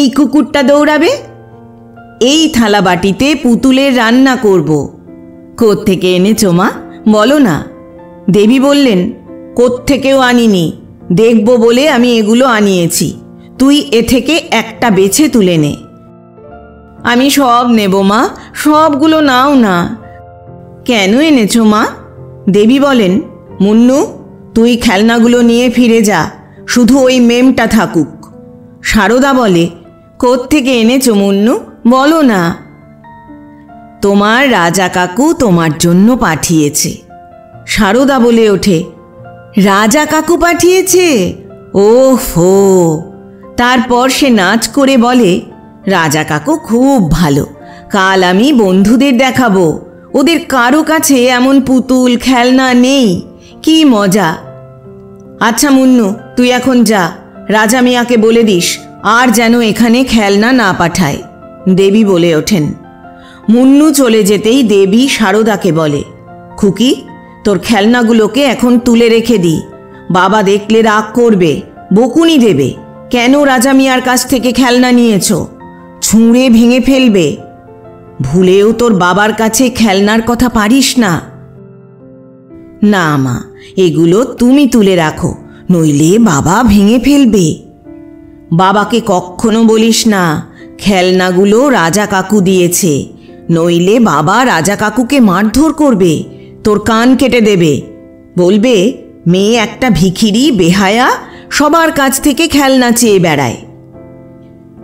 এই কুকুরটা দৌড়াবে। এই থালা বাটিতে পুতুলের রান্না করব। কোত্থেকে এনেছো মা, বলো না? দেবী বললেন, কোত্থেকেও আনিনি, দেখব বলে আমি এগুলো আনিয়েছি। তুই এ থেকে একটা বেছে তুলে নে। আমি সব নেব মা, সবগুলো নাও না। কেন এনেছো মা? দেবী বলেন, মুন্নু, তুই খেলনাগুলো নিয়ে ফিরে যা, শুধু ওই মেমটা থাকুক। সারদা বলে, কোত্থেকে এনেছো মুন্নু, বলো না। তোমার রাজা কাকু তোমার জন্য পাঠিয়েছে। সারদা বলে ওঠে, রাজা কাকু পাঠিয়েছে? ওহো। তারপর সে নাচ করে বলে, রাজা কাকু খুব ভালো, কাল আমি বন্ধুদের দেখাবো। ওদের কারো কাছে এমন পুতুল খেলনা নেই, কি মজা। আচ্ছা মুন্নু, তুই এখন যা, রাজা মিয়াকে বলে দিস আর যেন এখানে খেলনা না পাঠায়। দেবী বলে ওঠেন। মুন্নু চলে যেতেই দেবী সারদাকে বলে, খুকি, তোর খেলনাগুলোকে এখন তুলে রেখে দি। বাবা দেখলে রাগ করবে, বকুনি দেবে। কেন রাজা মিয়ার কাছ থেকে খেলনা নিয়েছ? ছুঁড়ে ভেঙে ফেলবে। ভুলেও তোর বাবার কাছে খেলনার কথা পারিস না। না মা, এগুলো তুমি তুলে রাখো, নইলে বাবা ভেঙে ফেলবে। বাবাকে কখনো বলিস না খেলনাগুলো রাজা কাকু দিয়েছে, নইলে বাবা রাজা কাকুকে মারধর করবে, তোর কান কেটে দেবে। বলবে মেয়ে একটা ভিখিরি বেহায়া, সবার কাছ থেকে খেলনা চেয়ে বেড়ায়।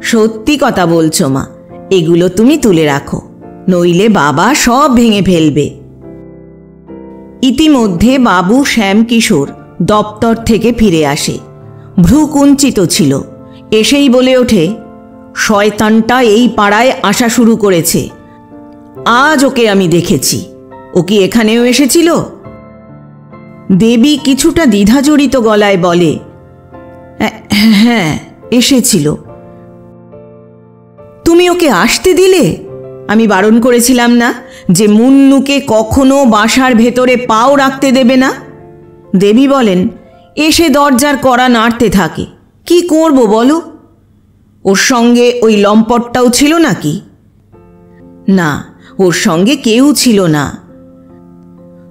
সত্যি কথা বলছো মা, এগুলো তুমি তুলে রাখো, নইলে বাবা সব ভেঙে ফেলবে। ইতিমধ্যে বাবু শ্যামকিশোর দপ্তর থেকে ফিরে আসে। ভ্রু কুঞ্চিত ছিল। এসেই বলে ওঠে, শয়তানটা এই পাড়ায় আসা শুরু করেছে। আজ ওকে আমি দেখেছি। ও কি এখানেও এসেছিল? দেবী কিছুটা দ্বিধাজড়িত গলায় বলে, হ্যাঁ এসেছিল। তুমি ওকে আসতে দিলে? আমি বারণ করেছিলাম না যে মুন্নুকে কখনো বাসার ভেতরে পাও রাখতে দেবে না? দেবী বলেন, এসে দরজার কড়া নাড়তে থাকে, কি করব বলো? ওর সঙ্গে ওই লম্পটটাও ছিল নাকি? না, ওর সঙ্গে কেউ ছিল না।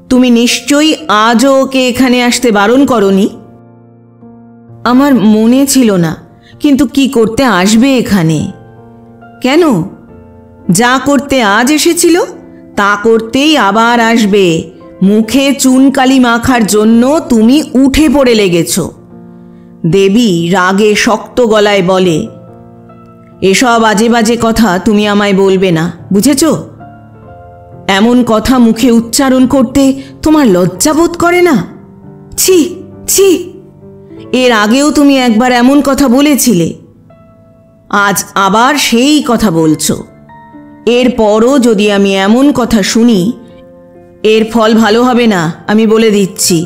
তুমি নিশ্চয়ই আজও ওকে এখানে আসতে বারণ করনি? আমার মনে ছিল না, কিন্তু কি করতে আসবে এখানে? কেন? যা করতে আজ এসেছিল তা করতেই আবার আসবে। মুখে চুনকালি মাখার জন্য তুমি উঠে পড়ে লেগেছ। দেবী রাগে শক্ত গলায় বলে, এসব আজে বাজে কথা তুমি আমায় বলবে না, বুঝেছ? এমন কথা মুখে উচ্চারণ করতে তোমার লজ্জা বোধ করে না? ছি ছি, এর আগেও তুমি একবার এমন কথা বলেছিলে, আজ আবার সেই কথা বলছো। এরপরও যদি আমি এমন কথা শুনি, এর ফল ভালো হবে না, আমি বলে দিচ্ছি।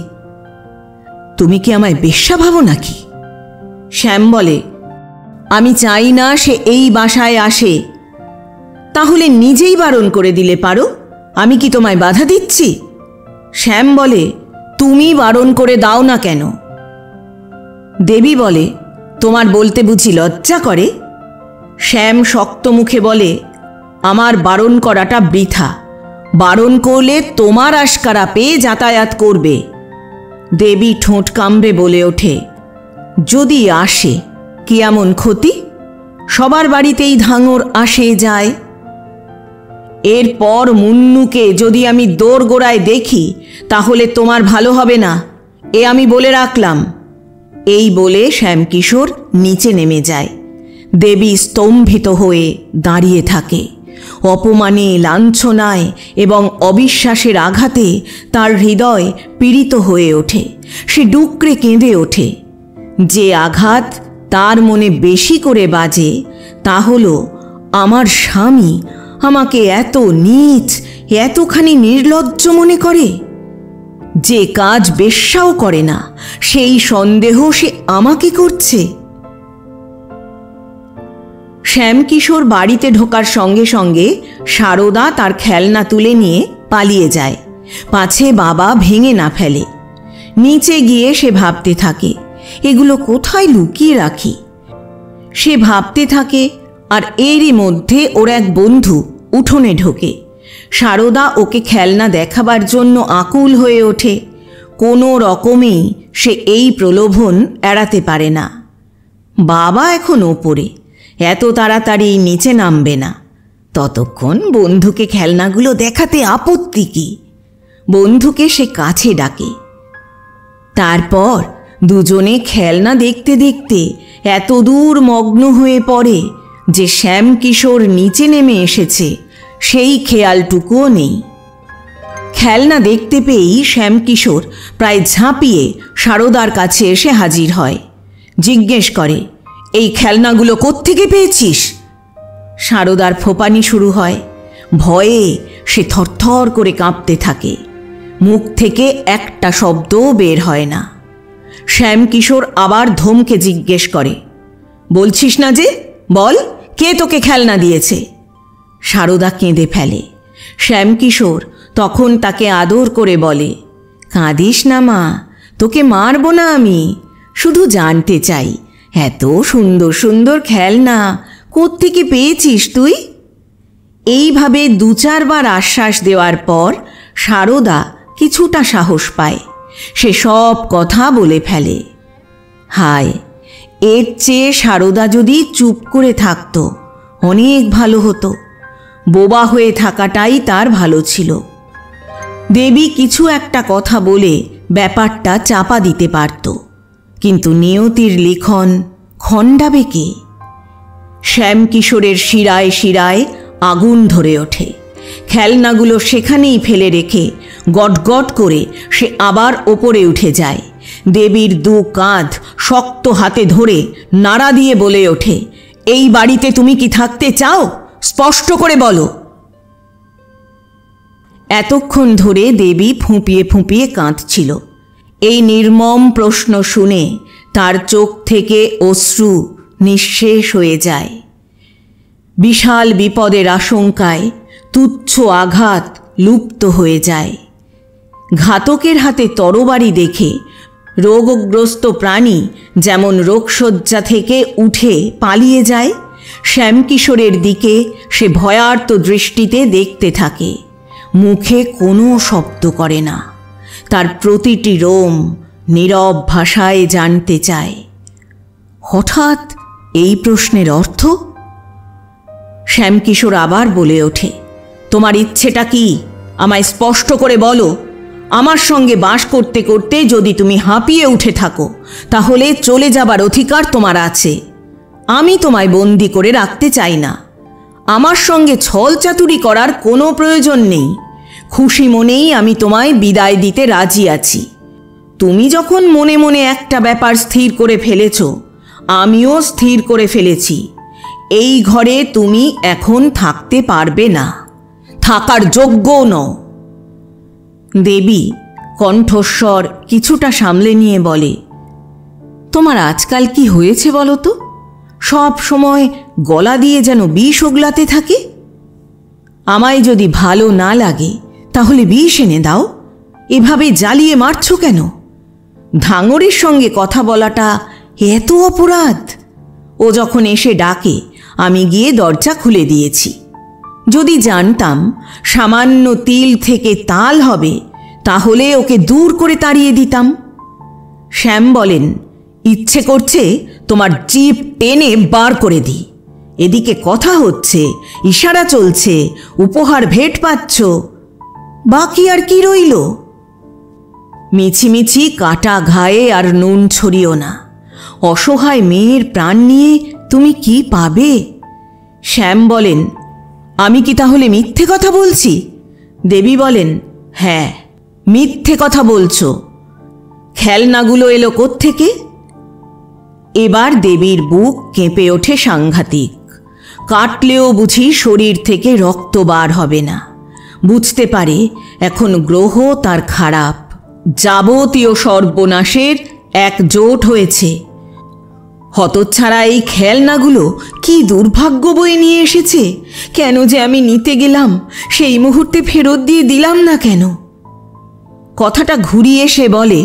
তুমি কি আমায় বেশ্যা ভাবো নাকি? শ্যাম বলে, আমি চাই না সে এই বাসায় আসে। তাহলে নিজেই বারণ করে দিলে পারো, আমি কি তোমায় বাধা দিচ্ছি? শ্যাম বলে, তুমি বারণ করে দাও না কেন? দেবী বলে, তোমার বলতে বুঝি লজ্জা করে? শ্যাম শক্ত মুখে বলে, আমার বারণ করাটা বৃথা। বারণ করলে তোমার আশকারা পেয়ে যাতায়াত করবে। দেবী ঠোঁট কামড়ে বলে ওঠে, যদি আসে কি এমন ক্ষতি? সবার বাড়িতেই ধাঙর আসে যায়। এরপর মুন্নুকে যদি আমি দোরগোড়ায় দেখি তাহলে তোমার ভালো হবে না, এ আমি বলে রাখলাম। এই বলে শ্যামকিশোর নিচে নেমে যায়। দেবী স্তম্ভিত হয়ে দাঁড়িয়ে থাকে। অপমানে, লাঞ্ছনায় এবং অবিশ্বাসের আঘাতে তার হৃদয় পীড়িত হয়ে ওঠে। সে ডুকরে কেঁদে ওঠে। যে আঘাত তার মনে বেশি করে বাজে তা হলো, আমার স্বামী আমাকে এত নীচ, এতখানি নির্লজ্জ মনে করে। যে কাজ বেশ্যাও করে না, সেই সন্দেহ সে আমাকে করছে। শ্যামকিশোর বাড়িতে ঢোকার সঙ্গে সঙ্গে সারদা তার খেলনা তুলে নিয়ে পালিয়ে যায়, পাছে বাবা ভেঙে না ফেলে। নিচে গিয়ে সে ভাবতে থাকে, এগুলো কোথায় লুকিয়ে রাখি। সে ভাবতে থাকে, আর এরই মধ্যে ওর এক বন্ধু উঠোনে ঢোকে। সারদা ওকে খেলনা দেখাবার জন্য আকুল হয়ে ওঠে। কোনো রকমেই সে এই প্রলোভন এড়াতে পারে না। বাবা এখন ওপরে, এত তাড়াতাড়ি নিচে নামবে না। ততক্ষণ বন্ধুকে খেলনাগুলো দেখাতে আপত্তি কি? বন্ধুকে সে কাছে ডাকে। তারপর দুজনে খেলনা দেখতে দেখতে এত দূর মগ্ন হয়ে পড়ে যে শ্যামকিশোর নিচে নেমে এসেছে সেই খেয়ালটুকুও নেই। খেলনা দেখতে পেয়েই শ্যামকিশোর প্রায় ঝাঁপিয়ে সারদার কাছে এসে হাজির হয়। জিজ্ঞেস করে, এই খেলনাগুলো কোত্থেকে পেয়েছিস? সারদার ফোঁপানি শুরু হয়। ভয়ে সে থরথর করে কাঁপতে থাকে। মুখ থেকে একটা শব্দও বের হয় না। শ্যামকিশোর আবার ধমকে জিজ্ঞেস করে, বলছিস না যে? বল, কে তোকে খেলনা দিয়েছে? সারদা কেঁদে ফেলে। শ্যামকিশোর তখন তাকে আদর করে বলে, কাঁদিস না মা, তোকে মারব না আমি। শুধু জানতে চাই, এত সুন্দর সুন্দর খেলনা কোত্থেকে পেয়েছিস তুই? এইভাবে দু চারবার আশ্বাস দেওয়ার পর সারদা কিছুটা সাহস পায়। সে সব কথা বলে ফেলে। হায়, এর চেয়ে সারদা যদি চুপ করে থাকত অনেক ভালো হতো। বোবা হয়ে থাকাটাই তার ভালো ছিল। দেবী কিছু একটা কথা বলে ব্যাপারটা চাপা দিতে পারত, কিন্তু নিয়তির লিখন খণ্ডাবে কে? শ্যামকিশোরের শিরায় শিরায় আগুন ধরে ওঠে। খেলনাগুলো সেখানেই ফেলে রেখে গটগট করে সে আবার ওপরে উঠে যায়। দেবীর দু কাঁধ শক্ত হাতে ধরে নাড়া দিয়ে বলে ওঠে, এই বাড়িতে তুমি কি থাকতে চাও? স্পষ্ট করে বলো। এতক্ষণ ধরে দেবী ফুঁপিয়ে ফুঁপিয়ে কাঁদছিল। এই নির্মম প্রশ্ন শুনে তার চোখ থেকে অশ্রু নিঃশেষ হয়ে যায়। বিশাল বিপদের আশঙ্কায় তুচ্ছ আঘাত লুপ্ত হয়ে যায়। ঘাতকের হাতে তরবারি দেখে রোগগ্রস্ত প্রাণী যেমন রোগশয্যা থেকে উঠে পালিয়ে যায়, শ্যামকিশোরের দিকে সে ভয়ার্ত দৃষ্টিতে দেখতে থাকে। মুখে কোনো শব্দ করে না। তার প্রতিটি রোম নীরব ভাষায় জানতে চায়। হঠাৎ এই প্রশ্নের অর্থ? শ্যামকিশোর আবার বলে ওঠে, তোমার ইচ্ছেটা কি? আমায় স্পষ্ট করে বলো। আমার সঙ্গে বাস করতে করতে যদি তুমি হাঁপিয়ে উঠে থাকো, তাহলে চলে যাবার অধিকার তোমার আছে। আমি তোমায় বন্দি করে রাখতে চাই না। আমার সঙ্গে ছল চাতুরি করার কোনো প্রয়োজন নেই। খুশি মনেই আমি তোমায় বিদায় দিতে রাজি আছি। তুমি যখন মনে মনে একটা ব্যাপার স্থির করে ফেলেছ, আমিও স্থির করে ফেলেছি। এই ঘরে তুমি এখন থাকতে পারবে না, থাকার যোগ্যও নও। দেবী কণ্ঠস্বর কিছুটা সামলে নিয়ে বলে, তোমার আজকাল কি হয়েছে বলো তো? সব সময় গলা দিয়ে যেন বিষ ওগলাতে থাকে। আমায় যদি ভালো না লাগে তাহলে বিষ এনে দাও। এভাবে জ্বালিয়ে মারছ কেন? ধাঙরের সঙ্গে কথা বলাটা এত অপরাধ? ও যখন এসে ডাকে আমি গিয়ে দরজা খুলে দিয়েছি। যদি জানতাম সামান্য তিল থেকে তাল হবে, তাহলে ওকে দূর করে তাড়িয়ে দিতাম। শ্যাম বলেন, ইচ্ছে করছে তোমার জিভ টেনে বার করে দিই। এদিকে কথা হচ্ছে, ইশারা চলছে, উপহার ভেট পাচ্ছ, বাকি আর কি রইল? মিছিমিছি কাটা ঘায়ে আর নুন ছড়িও না। অসহায় মেয়ের প্রাণ নিয়ে তুমি কি পাবে? শ্যাম বলেন, আমি কি তাহলে মিথ্যে কথা বলছি? দেবী বলেন, হ্যাঁ, মিথ্যে কথা বলছো। খেলনাগুলো এলো কোত্থেকে? এবার দেবীর বুক কেঁপে ওঠে সাংঘাতিক। কাটলেও বুঝি শরীর থেকে রক্ত বার হবে না। বুঝতে পারে এখন গ্রহ তার খারাপ। যাবতীয় সর্বনাশের এক জোট হয়েছে। হতচ্ছাড়া এই খেলনাগুলো কি দুর্ভাগ্য বয়ে নিয়ে এসেছে। কেন যে আমি নিতে গেলাম, সেই মুহূর্তে ফেরত দিয়ে দিলাম না কেন? কথাটা ঘুরিয়ে সে বলে,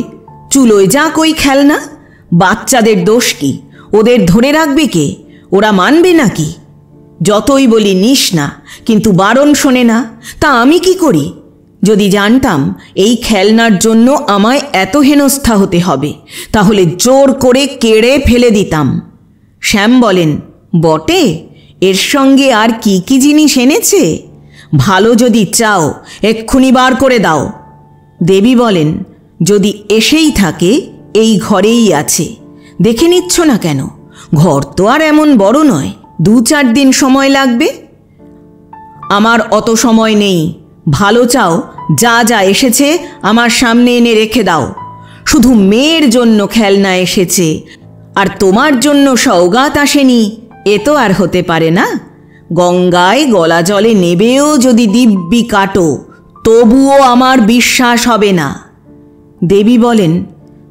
চুলোয় যাক ওই খেলনা। বাচ্চাদের দোষ কি? ওদের ধরে রাখবে কে? ওরা মানবে নাকি? যতই বলি নিস না, কিন্তু বারণ শোনে না। তা আমি কি করি? যদি জানতাম এই খেলনার জন্য আমায় এত হেনস্থা হতে হবে, তাহলে জোর করে কেড়ে ফেলে দিতাম। শ্যাম বলেন, বটে, এর সঙ্গে আর কি কি জিনিস এনেছে? ভালো যদি চাও এক্ষুনি বার করে দাও। দেবী বলেন, যদি এসেই থাকে এই ঘরেই আছে। দেখে নিচ্ছ না কেন? ঘর তো আর এমন বড় নয়, 2-4 দিন সময় লাগবে। আমার অত সময় নেই। ভালো চাও যা যা এসেছে আমার সামনে এনে রেখে দাও। শুধু মেয়ের জন্য খেলনা এসেছে, আর তোমার জন্য সওগাত আসেনি, এ তো আর হতে পারে না। গঙ্গায় গলা জলে নেবেও যদি দিব্যি কাটো, তবুও আমার বিশ্বাস হবে না। দেবী বলেন,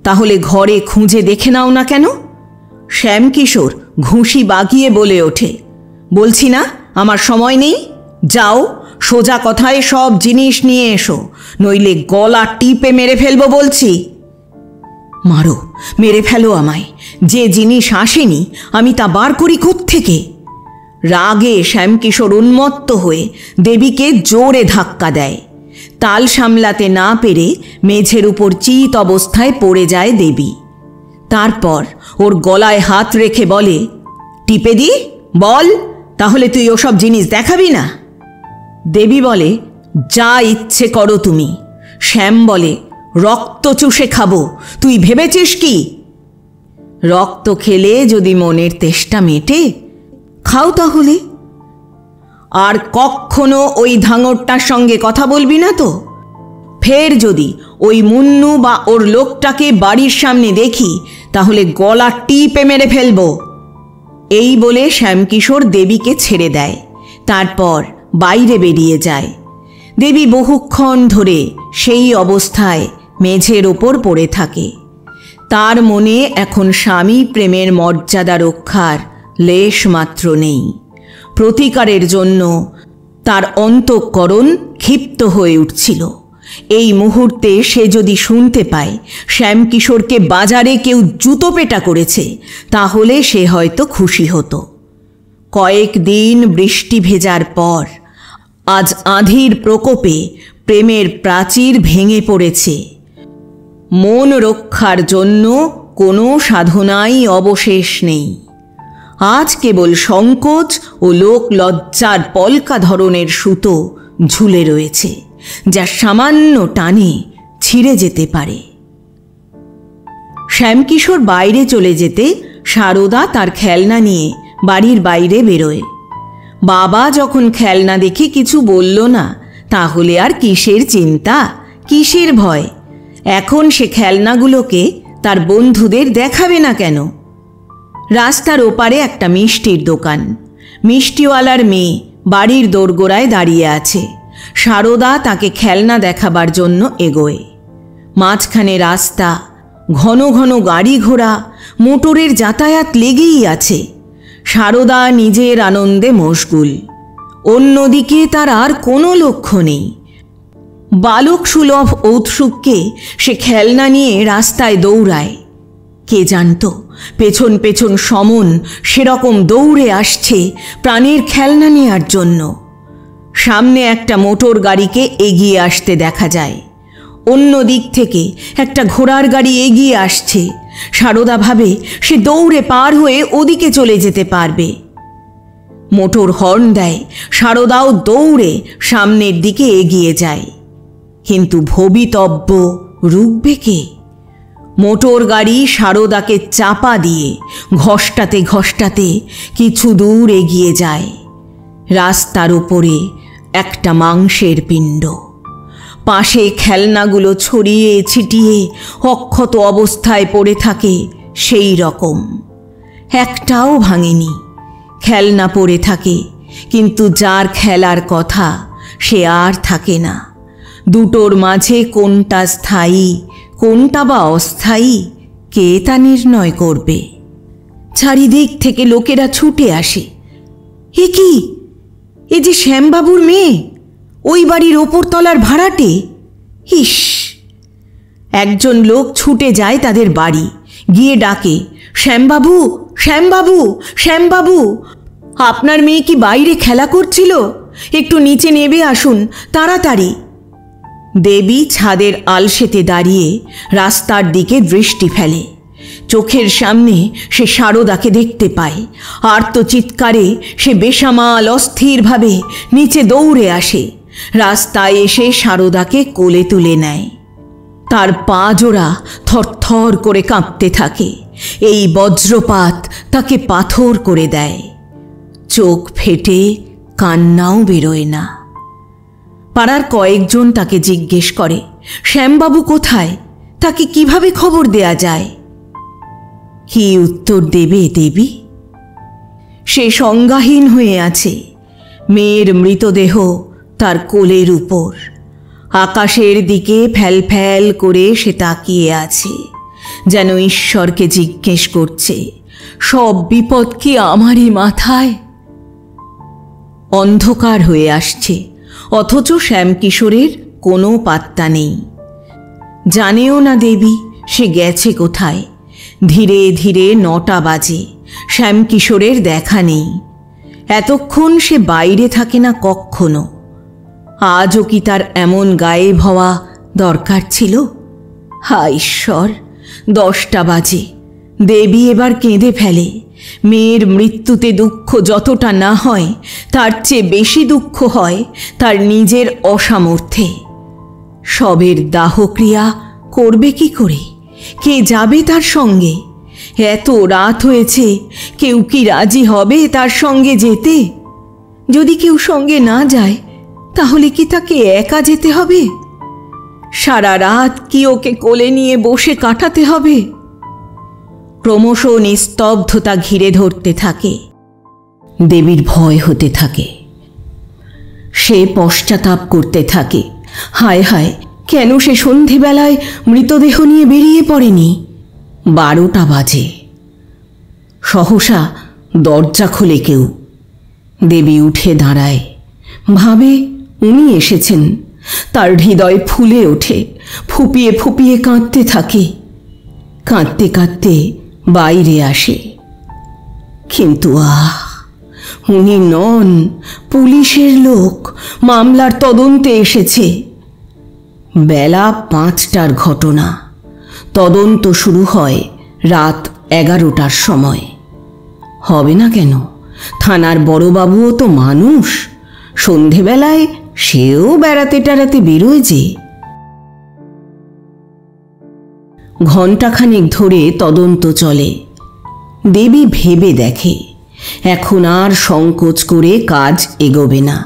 তাহলে ঘরে খুঁজে দেখে নাও না কেন? শ্যামকিশোর ঘুষি বাগিয়ে বলে ওঠে, বলছি না আমার সময় নেই। যাও, সোজা কথায় সব জিনিস নিয়ে এসো, নইলে গলা টিপে মেরে ফেলবো বলছি। মারো, মেরে ফেলো আমায়। যে জিনিস আসেনি আমি তা বার করি কোত্থেকে? রাগে শ্যামকিশোর উন্মত্ত হয়ে দেবীকে জোরে ধাক্কা দেয়। তাল সামলাতে না পেরে মেঝের উপর চিত অবস্থায় পড়ে যায় দেবী। তারপর ওর গলায় হাত রেখে বলে, টিপে দি, বল, তাহলে তুই ওসব জিনিস দেখাবি না। দেবী বলে, যা ইচ্ছে করো তুমি। শ্যাম বলে, রক্ত চুষে খাবো, তুই ভেবেছিস কি? রক্ত খেলে যদি মনের তেষ্টা মেটে, খাও তাহলে। আর কখনো ওই ধাঙরটার সঙ্গে কথা বলবি না তো। ফের যদি ওই মুন্নু বা ওর লোকটাকে বাড়ির সামনে দেখি তাহলে গলা টিপে মেরে ফেলবো। এই বলে শ্যামকিশোর দেবীকে ছেড়ে দেয়। তারপর বাইরে বেরিয়ে যায়। দেবী বহুক্ষণ ধরে সেই অবস্থায় মেঝের ওপর পড়ে থাকে। তার মনে এখন স্বামী প্রেমের মর্যাদা রক্ষার লেশ মাত্র নেই। প্রতিকারের জন্য তার অন্তঃকরণ ক্ষিপ্ত হয়ে উঠছিল। এই মুহূর্তে সে যদি শুনতে পায় শ্যামকিশোরকে বাজারে কেউ জুতো পেটা করেছে, তাহলে সে হয়তো খুশি হতো। কয়েকদিন বৃষ্টি ভেজার পর আজ আঁধির প্রকোপে প্রেমের প্রাচীর ভেঙে পড়েছে। মন রক্ষার জন্য কোনো সাধনাই অবশেষ নেই। আজ কেবল সংকোচ ও লোক লজ্জার পলকা ধরনের সুতো ঝুলে রয়েছে, যা সামান্য টানে ছিঁড়ে যেতে পারে। শ্যামকিশোর বাইরে চলে যেতে সারদা তার খেলনা নিয়ে বাড়ির বাইরে বেরোয়। বাবা যখন খেলনা দেখে কিছু বলল না, তাহলে আর কিসের চিন্তা, কিসের ভয়? এখন সে খেলনাগুলোকে তার বন্ধুদের দেখাবে না কেন? রাস্তার ওপারে একটা মিষ্টির দোকান। মিষ্টিওয়ালার মেয়ে বাড়ির দোরগোড়ায় দাঁড়িয়ে আছে। সারদা তাকে খেলনা দেখাবার জন্য এগোয়। মাঝখানে রাস্তা, ঘন ঘন গাড়ি ঘোড়া, মোটরের যাতায়াত লেগেই আছে। সারদা নিজের আনন্দে মশগুল। অন্যদিকে তার আর কোনো লক্ষ্য নেই। বালক সুলভ ঔৎসুক্যে সে খেলনা নিয়ে রাস্তায় দৌড়ায়। কে জানত পেছন পেছন সমন সেরকম দৌড়ে আসছে প্রাণের খেলনা নেয়ার জন্য। সামনে একটা মোটর গাড়িকে এগিয়ে আসতে দেখা যায়। অন্য দিক থেকে একটা ঘোড়ার গাড়ি এগিয়ে আসছে। সারদা ভাবে সে দৌড়ে পার হয়ে ওদিকে চলে যেতে পারবে। মোটর হর্ন দেয়। সারদাও দৌড়ে সামনের দিকে এগিয়ে যায়। কিন্তু ভবিতব্য রুখবে কে? মোটর গাড়ি সারদাকে চাপা দিয়ে ঘষ্টাতে ঘষ্টাতে কিছু দূর এগিয়ে যায়। রাস্তার উপরে একটা মাংসের পিণ্ড। পাশে খেলনাগুলো ছড়িয়ে ছিটিয়ে অক্ষত অবস্থায় পড়ে থাকে সেই রকম। একটাও ভাঙেনি। খেলনা পড়ে থাকে, কিন্তু যার খেলার কথা সে আর থাকে না। দুটোর মাঝে কোনটা স্থায়ী কোনটা বা অস্থায়ী, কে তা নির্ণয় করবে? চারিদিক থেকে লোকেরা ছুটে আসে। এ কি? এ যে শ্যামবাবুর মেয়ে, ওই বাড়ির ওপরতলার ভাড়াটে। ইস! একজন লোক ছুটে যায় তাদের বাড়ি, গিয়ে ডাকে, শ্যামবাবু, শ্যামবাবু, শ্যামবাবু, আপনার মেয়ে কি বাইরে খেলা করছিল? একটু নিচে নেমে আসুন তাড়াতাড়ি। দেবী ছাদের আলসেতে দাঁড়িয়ে রাস্তার দিকে দৃষ্টি ফেলে। চোখের সামনে সে সারদাকে দেখতে পায়। আর্তচিৎকারে সে বেসামাল অস্থিরভাবে নিচে দৌড়ে আসে। রাস্তায় এসে সারদাকে কোলে তুলে নেয়। তার পা জোড়া থরথর করে কাঁপতে থাকে। এই বজ্রপাত তাকে পাথর করে দেয়। চোখ ফেটে কান্নাও বেরোয় না। পাড়ার কয়েকজন তাকে জিজ্ঞেস করে, শ্যামবাবু কোথায়? তাকে কিভাবে খবর দেয়া যায়? কি উত্তর দেবে দেবী? সে সংজ্ঞাহীন হয়ে আছে। মেয়ের মৃতদেহ তার কোলের উপর। আকাশের দিকে ফ্যাল ফ্যাল করে সে তাকিয়ে আছে, যেন ঈশ্বরকে জিজ্ঞেস করছে, সব বিপদ কি আমারই মাথায়? অন্ধকার হয়ে আসছে, অথচ শ্যামকিশোরের কোনো পাত্তা নেই। জানেও না দেবী সে গেছে কোথায়। ধীরে ধীরে 9টা বাজে, শ্যামকিশোরের দেখা নেই। এতক্ষণ সে বাইরে থাকে না কখনো। আজও কি তার এমন গায়েব হওয়া দরকার ছিল? হায় ঈশ্বর! 10টা বাজে। দেবী এবার কেঁদে ফেলে। মেয়ের মৃত্যুতে দুঃখ যতটা না হয়, তার চেয়ে বেশি দুঃখ হয় তার নিজের অসামর্থ্যে। শবের দাহক্রিয়া করবে কি করে? কে যাবে তার সঙ্গে? এত রাত হয়েছে, কেউ কি রাজি হবে তার সঙ্গে যেতে? যদি কেউ সঙ্গে না যায় তাহলে কি তাকে একা যেতে হবে? সারা রাত কি ওকে কোলে নিয়ে বসে কাটাতে হবে? ক্রমশ নিস্তব্ধতা ঘিরে ধরতে থাকে। দেবীর ভয় হতে থাকে। সে পশ্চাতাপ করতে থাকে, হায় হায়, কেন সে সন্ধেবেলায় মৃতদেহ নিয়ে বেরিয়ে পড়েনি? 12টা বাজে। সহসা দরজা খোলে কেউ। দেবী উঠে দাঁড়ায়, ভাবে উনি এসেছেন। তার হৃদয় ফুলে ওঠে, ফুপিয়ে ফুপিয়ে কাঁদতে থাকে। কাঁদতে কাঁদতে বাইরে আসে। কিন্তু উনি নন, পুলিশের লোক, মামলার তদন্তে এসেছে। বেলা 5টার ঘটনা। তদন্ত শুরু হয় রাত 11টার সময়। হবে না কেন? থানার বড়বাবুও তো মানুষ, সন্ধেবেলায় সেও বেড়াতে টেড়াতে বেরোয় যে। ঘণ্টাখানেক ধরে তদন্ত চলে। দেবী ভেবে দেখে এখন আর সংকোচ করে কাজ এগোবে না।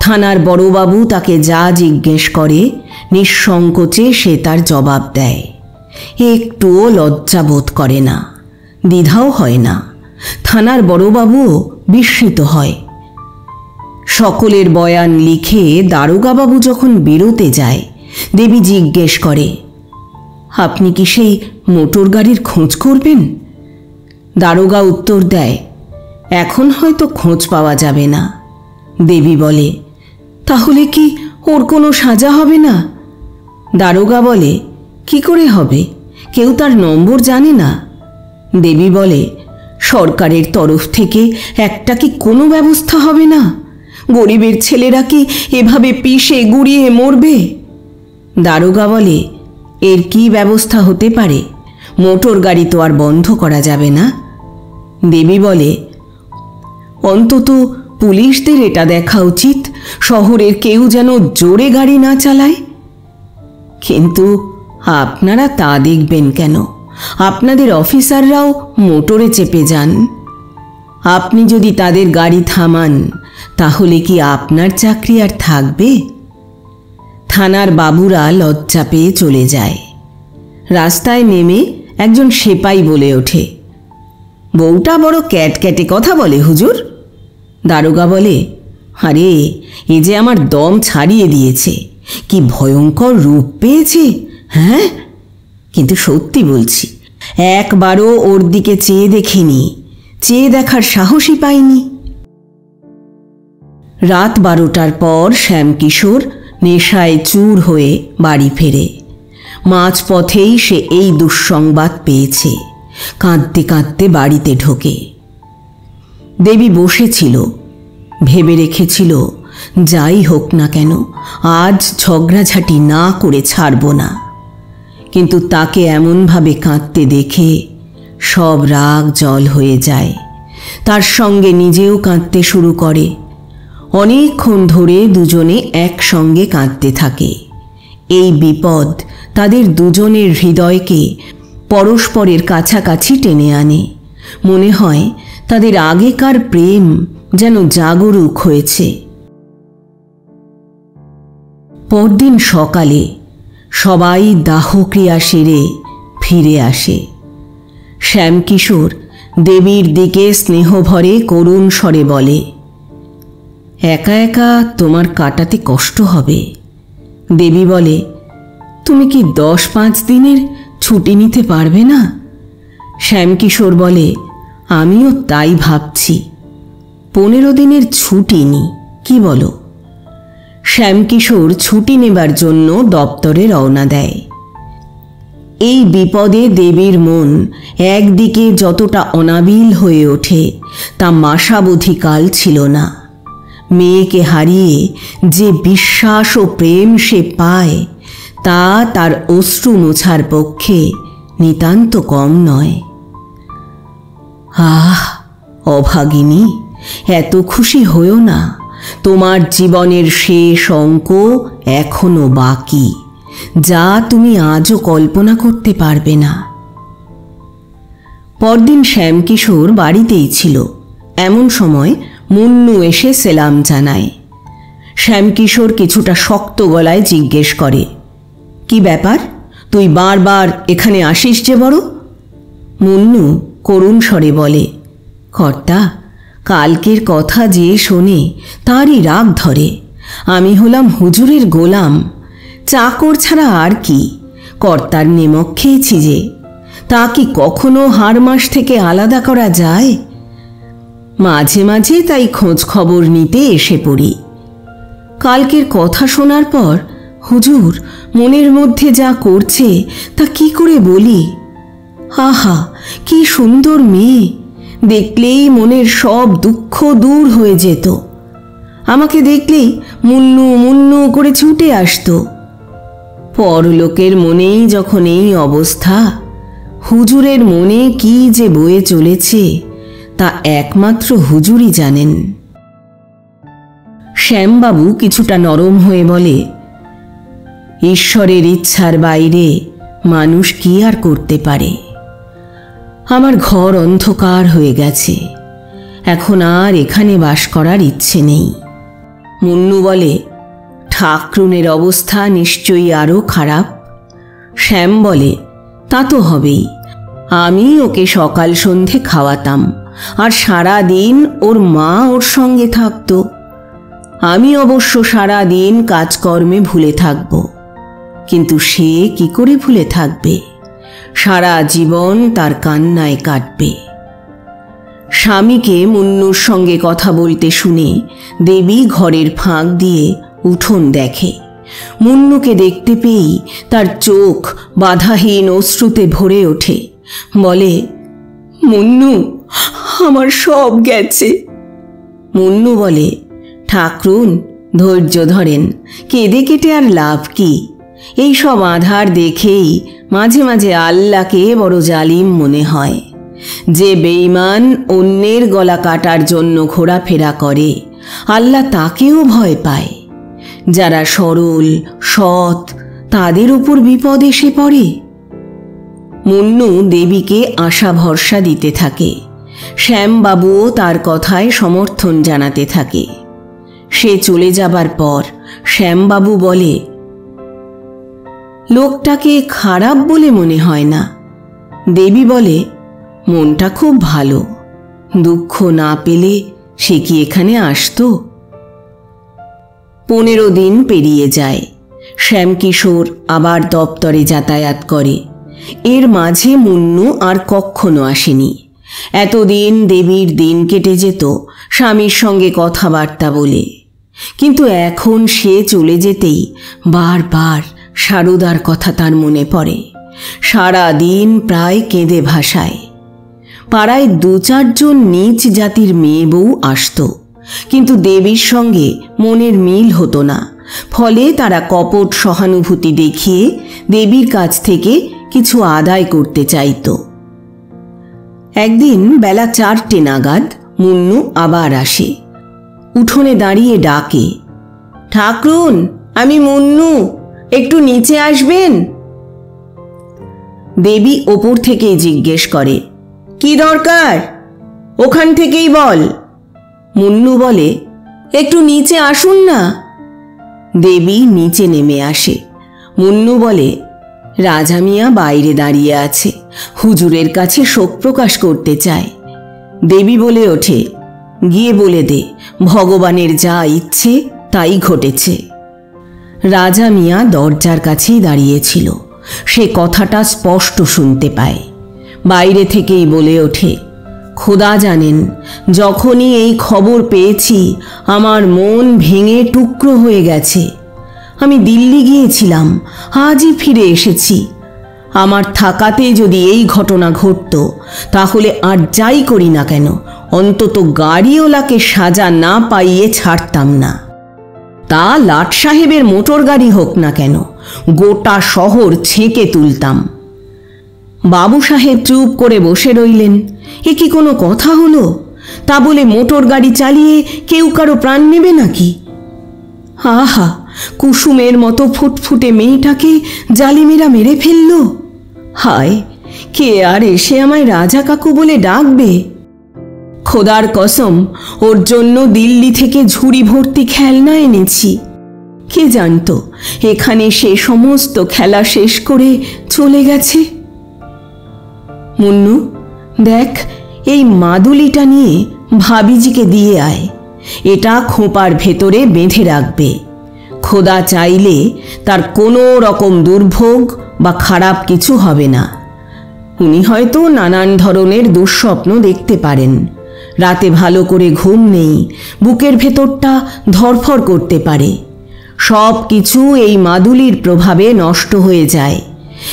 থানার বড়বাবু তাকে যা জিজ্ঞেস করে নিঃসংকোচে সে তার জবাব দেয়। একটুও লজ্জা বোধ করে না, দ্বিধাও হয় না। থানার বড়বাবুও বিস্মিত হয়। সকলের বয়ান লিখে দারোগাবাবু যখন বেরোতে যায়, দেবী জিজ্ঞেস করে, আপনি কি সেই মোটর গাড়ির খোঁজ করবেন? দারোগা উত্তর দেয়, এখন হয়তো খোঁজ পাওয়া যাবে না। দেবী বলে, তাহলে কি ওর কোনো সাজা হবে না? দারোগা বলে, কি করে হবে? কেউ তার নম্বর জানে না। দেবী বলে, সরকারের তরফ থেকে একটা কি কোনো ব্যবস্থা হবে না? গরিবের ছেলেরা কি এভাবে পিষে গুড়িয়ে মরবে? দারোগা বলে, এর কি ব্যবস্থা হতে পারে? মোটর গাড়ি তো আর বন্ধ করা যাবে না। দেবী বলে, অন্তত পুলিশদের এটা দেখা উচিত শহরের কেউ যেন জোরে গাড়ি না চালায়। কিন্তু আপনারা তা দেখবেন কেন? আপনাদের অফিসাররাও মোটরে চেপে যান। আপনি যদি তাদের গাড়ি থামান তাহলে কি আপনার চাকরি আর থাকবে? থানার বাবুরা লজ্জা পেয়ে চলে যায়। রাস্তায় নেমে একজন সেপাই বলে ওঠে, বউটা বড় ক্যাটক্যাটে কথা বলে হুজুর। দারোগা বলে, আরে এ যে আমার দম ছাড়িয়ে দিয়েছে, কি ভয়ঙ্কর রূপ পেয়েছে। হ্যাঁ, কিন্তু সত্যি বলছি, একবারও ওর দিকে চেয়ে দেখিনি, চেয়ে দেখার সাহসই পাইনি। রাত 12টার পর শ্যামকিশোর নেশায় চূর হয়ে বাড়ি ফেরে। মাঝপথেই সে এই দুঃসংবাদ পেয়েছে। কাঁদতে কাঁদতে বাড়িতে ঢোকে। দেবী বসেছিল, ভেবে রেখেছিল, যাই হোক না কেন আজ ঝগড়াঝাটি না করে ছাড়ব না। কিন্তু তাকে এমনভাবে কাঁদতে দেখে সব রাগ জল হয়ে যায়। তার সঙ্গে নিজেও কাঁদতে শুরু করে। অনেকক্ষণ ধরে দুজনে একসঙ্গে কাঁদতে থাকে। এই বিপদ তাদের দুজনের হৃদয়কে পরস্পরের কাছাকাছি টেনে আনে। মনে হয় তাদের আগেকার প্রেম যেন জাগরুক হয়েছে। পরদিন সকালে সবাই দাহক্রিয়া সেরে ফিরে আসে। শ্যামকিশোর দেবীর দিকে স্নেহভরে করুণ স্বরে বলে, একা একা তোমার কাটাতে কষ্ট হবে। দেবী বলে, তুমি কি 10-5 দিনের ছুটি নিতে পারবে না? শ্যামকিশোর বলে, আমিও তাই ভাবছি, 15 দিনের ছুটি নিই, কি বলো? শ্যামকিশোর ছুটি নেবার জন্য দপ্তরে রওনা দেয়। এই বিপদে দেবীর মন একদিকে যতটা অনাবিল হয়ে ওঠে তা মাসাবধিকাল ছিল না। মেয়েকে হারিয়ে যে বিশ্বাস ও প্রেম সে পায় তা তার অশ্রু মোছার পক্ষে নিতান্ত কম নয়। আহ অভাগিনী, এত খুশি হয়েও না। তোমার জীবনের শেষ অঙ্ক এখনো বাকি, যা তুমি আজও কল্পনা করতে পারবে না। পরদিন শ্যামকিশোর বাড়িতেই ছিল। এমন সময় মুন্নু এসে সেলাম জানায়। শ্যামকিশোর কিছুটা শক্ত গলায় জিজ্ঞেস করে, কি ব্যাপার, তুই বারবার এখানে আসিস যে বড়? মুন্নু করুণ স্বরে বলে, কর্তা, কালকের কথা যে শোনে তারই রাগ ধরে। আমি হলাম হুজুরের গোলাম, চাকর ছাড়া আর কি। কর্তার নেমক খেয়েছি যে, তা কি কখনো হাড়মাস থেকে আলাদা করা যায়? মাঝে মাঝে তাই খোঁজ খবর নিতে এসে পড়ি। কালকের কথা শোনার পর হুজুর মনের মধ্যে যা করছে তা কি করে বলি। আহা, কি সুন্দর মেয়ে, দেখলেই মনের সব দুঃখ দূর হয়ে যেত। আমাকে দেখলেই মুন্নু মুন্নু করে ছুটে আসতো। পরলোকের মনেই যখন এই অবস্থা, হুজুরের মনে কি যে বয়ে চলেছে তা একমাত্র হুজুরই জানেন। শ্যামবাবু কিছুটা নরম হয়ে বলে, ঈশ্বরের ইচ্ছার বাইরে মানুষ কি আর করতে পারে। আমার ঘর অন্ধকার হয়ে গেছে, এখন আর এখানে বাস করার ইচ্ছে নেই। মুন্নু বলে, ঠাকরুনের অবস্থা নিশ্চয়ই আরও খারাপ। শ্যাম বলে, তা তো হবেই। আমি ওকে সকাল সন্ধে খাওয়াতাম, আর সারা দিন ওর মা ওর সঙ্গে থাকতো। আমি অবশ্য সারা দিন কাজকর্মে ভুলে থাকব, কিন্তু সে কি করে ভুলে থাকবে? সারা জীবন তার কান্নায় কাটবে। স্বামীকে মুন্নুর সঙ্গে কথা বলতে শুনে দেবী ঘরের ফাঁক দিয়ে উঠোন দেখে। মুন্নুকে দেখতে পেয়েই তার চোখ বাধাহীন অশ্রুতে ভরে ওঠে। বলে, মুন্নু, আমার সব গেছে। মুন্নু বলে, ঠাকরুন ধৈর্য ধরেন, কেঁদে কেটে আর লাভ কি? এই সব আধার দেখেই মাঝে মাঝে আল্লাহকে বড় জালিম মনে হয়। যে বেঈমান অন্যের গলা কাটার জন্য ঘোরাফেরা করে, আল্লাহ তাকেও ভয় পায়। যারা সরল সৎ, তাদের উপর বিপদ এসে পড়ে। মুন্নু দেবীকে আশা ভরসা দিতে থাকে। শ্যামবাবুও তার কথায় সমর্থন জানাতে থাকে। সে চলে যাবার পর শ্যামবাবু বলে, লোকটাকে খারাপ বলে মনে হয় না। দেবী বলে, মনটা খুব ভালো, দুঃখ না পেলে সে কি এখানে আসতো? 15 দিন পেরিয়ে যায়। শ্যামকিশোর আবার দপ্তরে যাতায়াত করে। এর মাঝে মুন্নু আর কখনো আসেনি। এতদিন দেবীর দিন কেটে যেত স্বামীর সঙ্গে কথাবার্তা বলে, কিন্তু এখন সে চলে যেতেই বারবার সারদার কথা তার মনে পড়ে। সারা দিন প্রায় কেঁদে ভাসায়। পাড়ায় 2-4 জন নীচ জাতির মেয়ে বউ আসত, কিন্তু দেবীর সঙ্গে মনের মিল হতো না। ফলে তারা কপট সহানুভূতি দেখিয়ে দেবীর কাছ থেকে কিছু আদায় করতে চাইত। একদিন বেলা 4টে নাগাদ মুন্নু আবার আসে। উঠোনে দাঁড়িয়ে ডাকে, ঠাকরুন, আমি মুন্নু, একটু নিচে আসবেন? দেবী ওপর থেকেই জিজ্ঞেস করে, কি দরকার? ওখান থেকেই বল। মুন্নু বলে, একটু নিচে আসুন না। দেবী নিচে নেমে আসে। মুন্নু বলে, রাজা মিয়া বাইরে দাঁড়িয়ে আছে, হুজুরের কাছে শোক প্রকাশ করতে চায়। দেবী বলে ওঠে, গিয়ে বলে দে, ভগবানের যা ইচ্ছে তাই ঘটেছে। রাজা মিয়া দরজার কাছেই দাঁড়িয়েছিল। সে কথাটা স্পষ্ট শুনতে পায়। বাইরে থেকেই বলে ওঠে, খোদা জানেন, যখনই এই খবর পেয়েছি আমার মন ভেঙে টুকরো হয়ে গেছে। আমি দিল্লি গিয়েছিলাম, আজই ফিরে এসেছি। আমার থাকাতে যদি এই ঘটনা ঘটত, তাহলে আর যাই করি না কেন, অন্তত গাড়িওয়ালাকে সাজা না পাইয়ে ছাড়তাম না। তা লাট সাহেবের মোটর গাড়ি হোক না কেন, গোটা শহর ছেঁকে তুলতাম। বাবু সাহেব চুপ করে বসে রইলেন। এ কি কোনো কথা হলো? তা বলে মোটর গাড়ি চালিয়ে কেউ কারো প্রাণ নেবে নাকি? আহা, কুসুমের মতো ফুটফুটে মেয়েটাকে জালিমেরা মেরে ফেলল। হায়, কে আর এসে আমায় রাজা কাকু বলে ডাকবে? খোদার কসম, ওর জন্য দিল্লি থেকে ঝুড়ি ভর্তি খেলনা এনেছি। কে জানতো এখানে সে সমস্ত খেলা শেষ করে চলে গেছে। মুন্নু, দেখ, এই মাদুলিটা নিয়ে ভাবিজিকে দিয়ে আয়। এটা খোঁপার ভেতরে বেঁধে রাখবে। খোদা চাইলে তার কোনো রকম দুর্ভোগ বা খারাপ কিছু হবে না। উনি হয়তো নানান ধরনের দুঃস্বপ্ন দেখতে পারেন, রাতে ভালো করে ঘুম নেই, বুকের ভেতরটা ধরফর করতে পারে। সব কিছু এই মাদুলির প্রভাবে নষ্ট হয়ে যায়।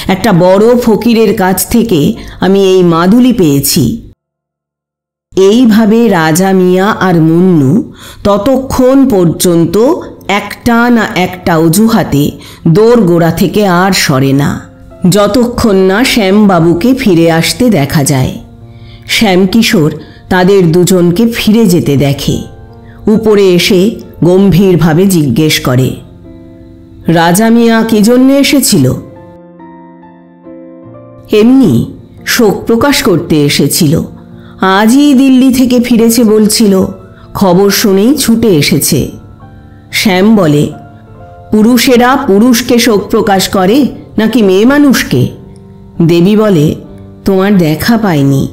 একটা বড় ফকিরের কাছ থেকে আমি এই মাদুলি পেয়েছি। এইভাবে রাজা মিয়া আর মুন্নু ততক্ষণ পর্যন্ত একটা না একটা অজুহাতে দোরগোড়া থেকে আর সরে না, যতক্ষণ না শ্যামবাবুকে ফিরে আসতে দেখা যায়। শ্যামকিশোর তাদের দুজনকে ফিরে যেতে দেখে। উপরে এসে গম্ভীরভাবে জিজ্ঞেস করে, রাজা মিয়া কি জন্যে এসেছিল? এমনি শোক প্রকাশ করতে এসেছিল। আজই দিল্লি থেকে ফিরেছে বলছিল। খবর শুনেই ছুটে এসেছে। শ্যাম বলে, পুরুষেরা পুরুষকে শোক প্রকাশ করে নাকি মেয়ে মানুষকে? দেবী বলে, তোমার দেখা পায়নি,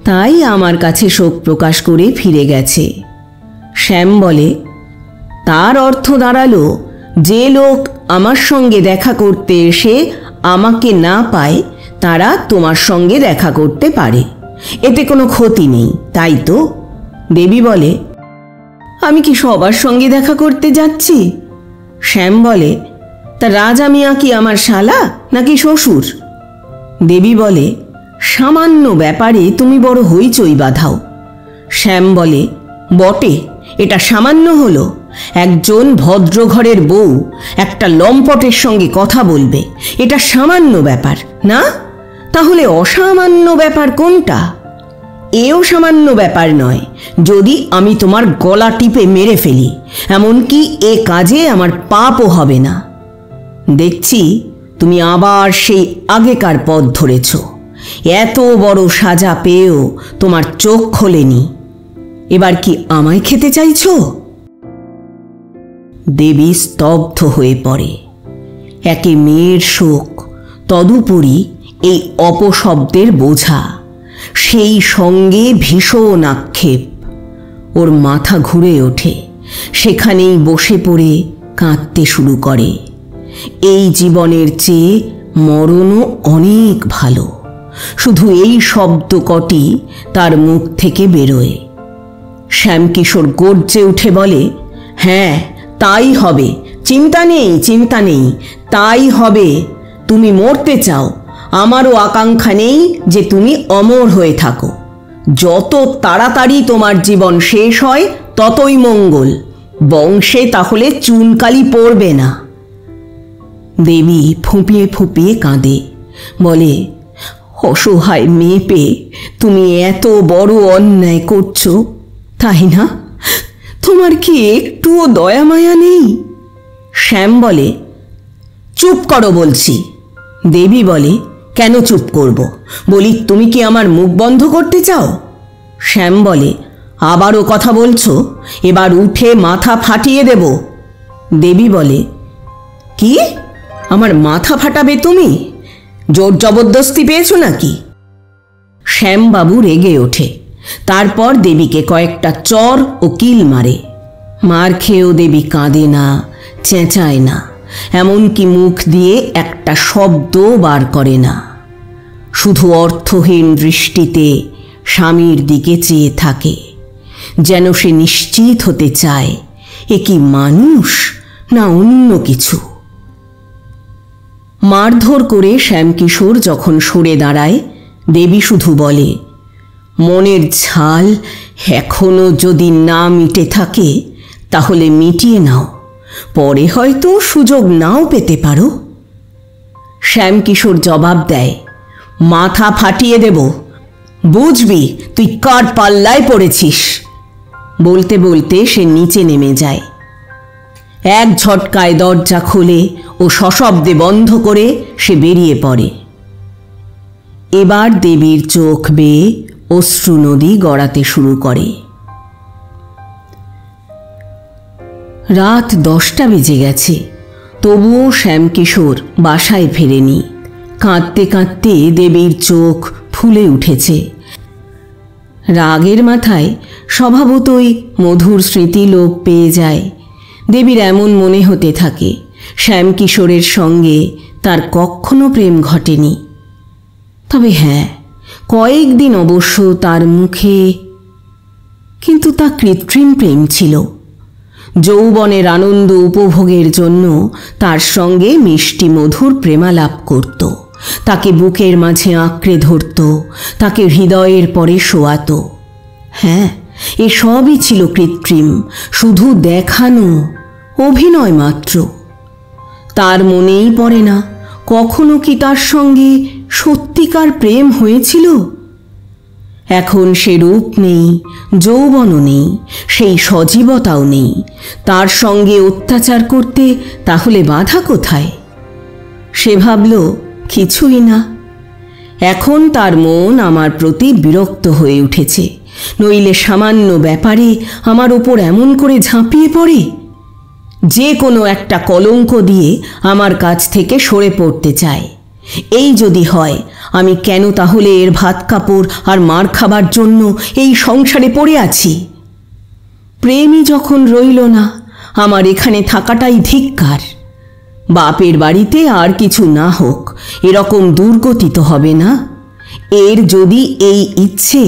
তাই আমার কাছে শোক প্রকাশ করে ফিরে গেছে। শ্যাম বলে, তার অর্থ দাঁড়ালো যে লোক আমার সঙ্গে দেখা করতে এসে আমাকে না পায় তারা তোমার সঙ্গে দেখা করতে পারে, এতে কোনো ক্ষতি নেই, তাই তো? দেবী বলে, আমি কি সবার সঙ্গে দেখা করতে যাচ্ছি? শ্যাম বলে, তা রাজা মিয়া কি আমার শালা নাকি শ্বশুর? দেবী বলে, সামান্য ব্যাপারে তুমি বড় হইচই বাঁধাও। শ্যাম বলে, বটে, এটা সামান্য হলো? একজন ভদ্রঘরের বউ একটা লম্পটের সঙ্গে কথা বলবে, এটা সামান্য ব্যাপার না? তাহলে অসামান্য ব্যাপার কোনটা? এও সামান্য ব্যাপার নয় যদি আমি তোমার গলা টিপে মেরে ফেলি, এমনকি এ কাজে আমার পাপও হবে না। দেখছি তুমি আবার সেই আগেকার পথ ধরেছ। এত বড় সাজা পেয়েও তোমার চোখ খোলেনি। এবার কি আমায় খেতে চাইছো? দেবী স্তব্ধ হয়ে পড়ে। একে মেয়ের শোক, তদুপরি এই অপশব্দের বোঝা, সেই সঙ্গে ভীষণ আক্ষেপ। ওর মাথা ঘুরে ওঠে। সেখানেই বসে পড়ে কাঁদতে শুরু করে। এই জীবনের চেয়ে মরণও অনেক ভালো, শুধু এই শব্দ কটি তার মুখ থেকে বেরোয়। শ্যামকিশোর গর্জে উঠে বলে, হ্যাঁ তাই হবে, চিন্তা নেই, চিন্তা নেই, তাই হবে। তুমি মরতে চাও, আমারও আকাঙ্ক্ষা নেই যে তুমি অমর হয়ে থাকো। যত তাড়াতাড়ি তোমার জীবন শেষ হয় ততই মঙ্গল। বংশে তাহলে চুনকালি পড়বে না। দেবী ফুঁপিয়ে ফুঁপিয়ে কাঁদে, বলে, অসহায় মেয়ে পেয়ে তুমি এত বড় অন্যায় করছো, তাই না? তোমার কি একটুও দয়া মায়া নেই? শ্যাম বলে, চুপ করো বলছি। দেবী বলে, কেন চুপ করব? বলি, তুমি কি আমার মুখ বন্ধ করতে চাও? শ্যাম বলে, আবারও কথা বলছো? এবার উঠে মাথা ফাটিয়ে দেব। দেবী বলে, কি? আমার মাথা ফাটাবে তুমি? জোর জবরদস্তি পেয়েছো নাকি? শ্যামবাবু রেগে ওঠে। তারপর দেবীকে কয়েকটা চর ও কিল মারে। মার খেয়েও দেবী কাঁদে না, চেঁচায় না, এমনকি মুখ দিয়ে একটা শব্দ বার করে না। শুধু অর্থহীন দৃষ্টিতে স্বামীর দিকে চেয়ে থাকে, যেন সে নিশ্চিত হতে চায় এ কি মানুষ না অন্য কিছু। মারধর করে শ্যামকিশোর যখন সরে দাঁড়ায়, দেবী শুধু বলে, মনের ঝাল এখনো যদি না মিটে থাকে তাহলে মিটিয়ে নাও, পরে হয়তো সুযোগ নাও পেতে পারো। শ্যামকিশোর জবাব দেয়, মাথা ফাটিয়ে দেব, বুঝবি তুই কার পাল্লায় পড়েছিস। বলতে বলতে সে নিচে নেমে যায়। এক ঝটকায় দরজা খুলে ও সশব্দে বন্ধ করে সে বেরিয়ে পড়ে। এবার দেবীর চোখ বেয়ে অশ্রু নদী গড়াতে শুরু করে। রাত 10টা বেজে গেছে, তবুও শ্যামকিশোর বাসায় ফেরেনি। কাঁদতে কাঁদতে দেবীর চোখ ফুলে উঠেছে। রাগের মাথায় স্বভাবতই মধুর স্মৃতি লোপ পেয়ে যায়। দেবীর এমন মনে হতে থাকে শ্যামকিশোরের সঙ্গে তার কখনো প্রেম ঘটেনি। তবে হ্যাঁ, কয়েকদিন অবশ্য তার মুখে, কিন্তু তা কৃত্রিম প্রেম ছিল। যৌবনের আনন্দ উপভোগের জন্য তার সঙ্গে মিষ্টি মধুর প্রেমালাপ করত, তাকে বুকের মাঝে আঁকড়ে ধরত, তাকে হৃদয়ের পরে শোয়াত। হ্যাঁ, এসবই ছিল কৃত্রিম, শুধু দেখানো, অভিনয় মাত্র। তার মনেই পড়ে না কখনো কি তার সঙ্গে সত্যিকার প্রেম হয়েছিল। এখন সে রূপ নেই, যৌবনও নেই, সেই সজীবতাও নেই। তার সঙ্গে অত্যাচার করতে তাহলে বাধা কোথায়? সে ভাবল কিছুই না। এখন তার মন আমার প্রতি বিরক্ত হয়ে উঠেছে। নইলে সামান্য ব্যাপারে আমার ওপর এমন করে ঝাঁপিয়ে পড়ে। যে কোনো একটা কলঙ্ক দিয়ে আমার কাছ থেকে সরে পড়তে চায়। এই যদি হয়, আমি কেন তাহলে এর ভাত কাপড় আর মার খাবার জন্য এই সংসারে পড়ে আছি? প্রেমই যখন রইল না, আমার এখানে থাকাটাই ধিক্কার। বাপের বাড়িতে আর কিছু না হোক, এরকম দুর্গতি তো হবে না। এর যদি এই ইচ্ছে,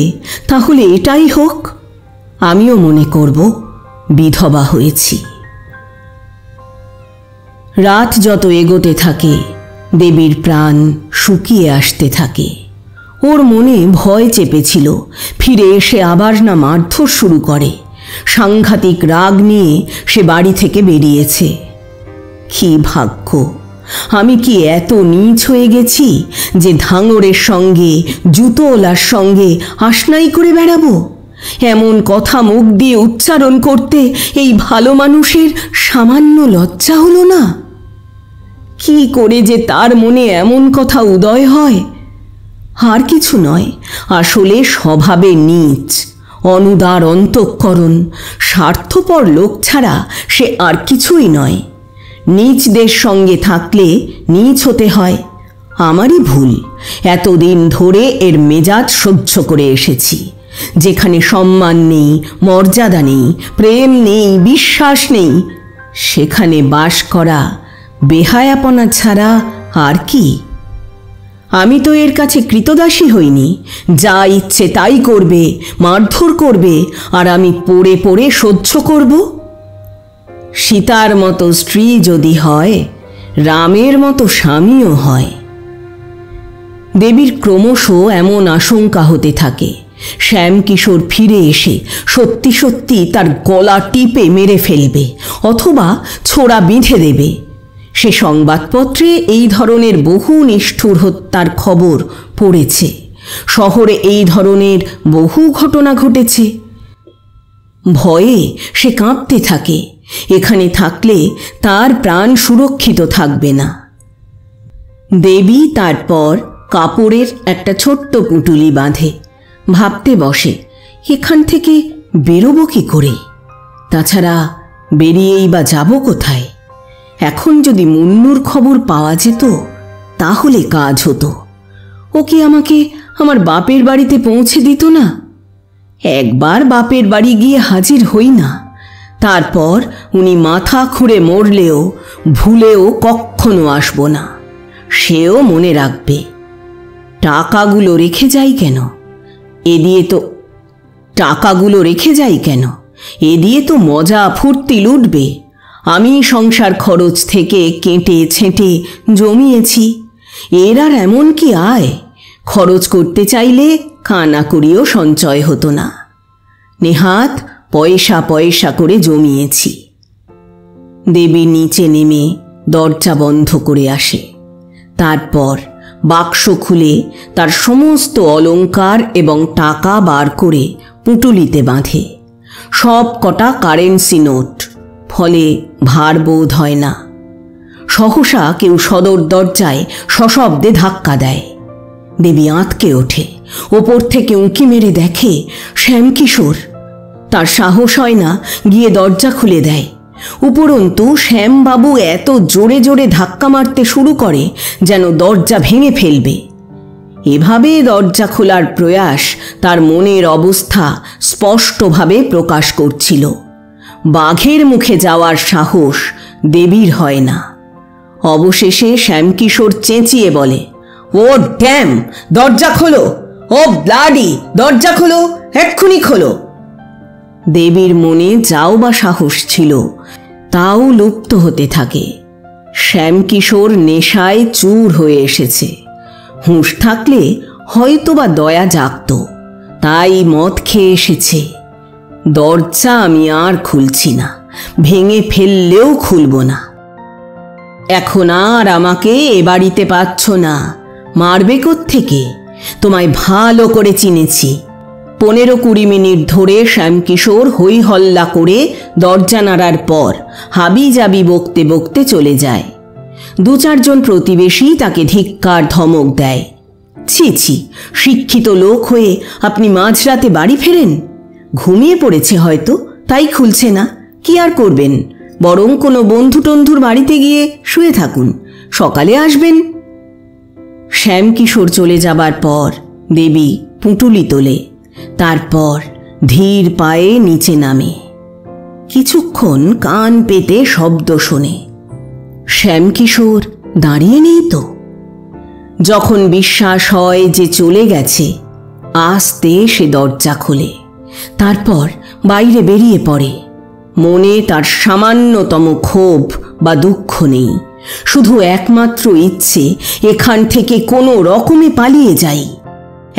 তাহলে এটাই হোক। আমিও মনে করব বিধবা হয়েছি। রাত যত এগোতে থাকে, দেবীর প্রাণ শুকিয়ে আসতে থাকে। ওর মনে ভয় চেপেছিল ফিরে এসে আবার না মারধর শুরু করে। সাংঘাতিক রাগ নিয়ে সে বাড়ি থেকে বেরিয়েছে। কি ভাগ্য! আমি কি এত নীচ হয়ে গেছি যে ধাঙরের সঙ্গে, জুতোওয়ালার সঙ্গে আশনাই করে বেড়াবো? এমন কথা মুখ দিয়ে উচ্চারণ করতে এই ভালো মানুষের সামান্য লজ্জা হলো না? কি করে যে তার মনে এমন কথা উদয় হয়? আর কিছু নয়, আসলে স্বভাবে নীচ, অনুদার অন্তঃকরণ, স্বার্থপর লোক ছাড়া সে আর কিছুই নয়। নীচদের সঙ্গে থাকলে নীচ হতে হয়। আমারই ভুল, এতদিন ধরে এর মেজাজ সহ্য করে এসেছি। যেখানে সম্মান নেই, মর্যাদা নেই, প্রেম নেই, বিশ্বাস নেই, সেখানে বাস করা বেহায়াপনা ছাড়া আর কি? আমি তো এর কাছে কৃতদাসী হইনি। যা ইচ্ছে তাই করবে, মারধর করবে, আর আমি পড়ে পড়ে সহ্য করব। সীতার মতো স্ত্রী যদি হয়, রামের মতো স্বামীও হয়। দেবীর ক্রমশ এমন আশঙ্কা হতে থাকে শ্যামকিশোর ফিরে এসে সত্যি সত্যি তার গলা টিপে মেরে ফেলবে, অথবা ছোড়া বেঁধে দেবে। সে সংবাদপত্রে এই ধরনের বহু নিষ্ঠুর হত্যার খবর পড়েছে। শহরে এই ধরনের বহু ঘটনা ঘটেছে। ভয়ে সে কাঁপতে থাকে। এখানে থাকলে তার প্রাণ সুরক্ষিত থাকবে না। দেবী তারপর কাপড়ের একটা ছোট্ট পুঁটুলি বাঁধে। ভাবতে বসে, এখান থেকে বেরোবো কি করে? তাছাড়া বেরিয়েই বা যাব কোথায়? এখন যদি মুন্নুর খবর পাওয়া যেত, তাহলে কাজ হতো। ও কি আমাকে আমার বাপের বাড়িতে পৌঁছে দিত না? একবার বাপের বাড়ি গিয়ে হাজির হই না, তারপর উনি মাথা খুঁড়ে মরলেও ভুলেও কখনো আসবো না। সেও মনে রাখবে। টাকাগুলো রেখে যাই কেন? এ দিয়ে তো মজা ফুর্তি লুটবে। আমি সংসার খরচ থেকে কেটে ছেঁটে জমিয়েছি। এর আর এমন কি আয়? খরচ করতে চাইলে কানা করিও সঞ্চয় হতো না। নেহাত পয়সা পয়সা করে জমিয়েছি। দেবী নিচে নেমে দরজা বন্ধ করে আসে। তারপর বাক্স খুলে তার সমস্ত অলংকার এবং টাকা বার করে পুঁটুলিতে বাঁধে। সব কটা কারেন্সি নোট, ফলে ভার বোধ হয় না। সহসা কেউ সদর দরজায় সশব্দে ধাক্কা দেয়। দেবী আঁতকে ওঠে, ওপর থেকে উঁকি মেরে দেখে শ্যামকিশোর। তার সাহস হয় না গিয়ে দরজা খুলে দেয়। উপরন্তু শ্যামবাবু এত জোরে জোরে ধাক্কা মারতে শুরু করে যেন দরজা ভেঙে ফেলবে। এভাবে দরজা খোলার প্রয়াস তার মনের অবস্থা স্পষ্টভাবে প্রকাশ করছিল। বাঘের মুখে যাওয়ার সাহস দেবীর হয় না। অবশেষে শ্যামকিশোর চেঁচিয়ে বলে, ও ড্যাম, দরজা খোলো! ও ব্লাডি, দরজা খোলো, এক্ষুনি খোলো! দেবীর মনে যাও বা সাহস ছিল, তাও লুপ্ত হতে থাকে। শ্যামকিশোর নেশায় চুর হয়ে এসেছে। হুঁশ থাকলে হয়তোবা দয়া জাগত, তাই মদ খেয়ে এসেছে। দরজা আমি আর খুলছি না, ভেঙে ফেললেও খুলব না। এখন আর আমাকে এ বাড়িতে পাচ্ছ না, মারবে কোত্থেকে? তোমায় ভালো করে চিনেছি। 15-20 মিনিট ধরে শ্যামকিশোর হই হল্লা করে দরজা নাড়ার পর হাবিজাবি বকতে বকতে চলে যায়। 2-4 জন প্রতিবেশী তাকে ধিক্কার ধমক দেয়। ছি ছি, শিক্ষিত লোক হয়ে আপনি মাঝরাতে বাড়ি ফেরেন? ঘুমিয়ে পড়েছে হয়তো, তাই খুলছে না। কি আর করবেন, বরং কোনো বন্ধু টন্ধুর বাড়িতে গিয়ে শুয়ে থাকুন, সকালে আসবেন। শ্যামকিশোর চলে যাবার পর দেবী পুঁটুলি তোলে, তারপর ধীর পায়ে নিচে নামে। কিছুক্ষণ কান পেতে শব্দ শোনে। শ্যামকিশোর দাঁড়িয়ে নেই তো। যখন বিশ্বাস হয় যে চলে গেছে, আস্তে সে দরজা খোলে, তারপর বাইরে বেরিয়ে পড়ে। মনে তার সামান্যতম ক্ষোভ বা দুঃখ নেই, শুধু একমাত্র ইচ্ছে এখান থেকে কোনো রকমে পালিয়ে যাই।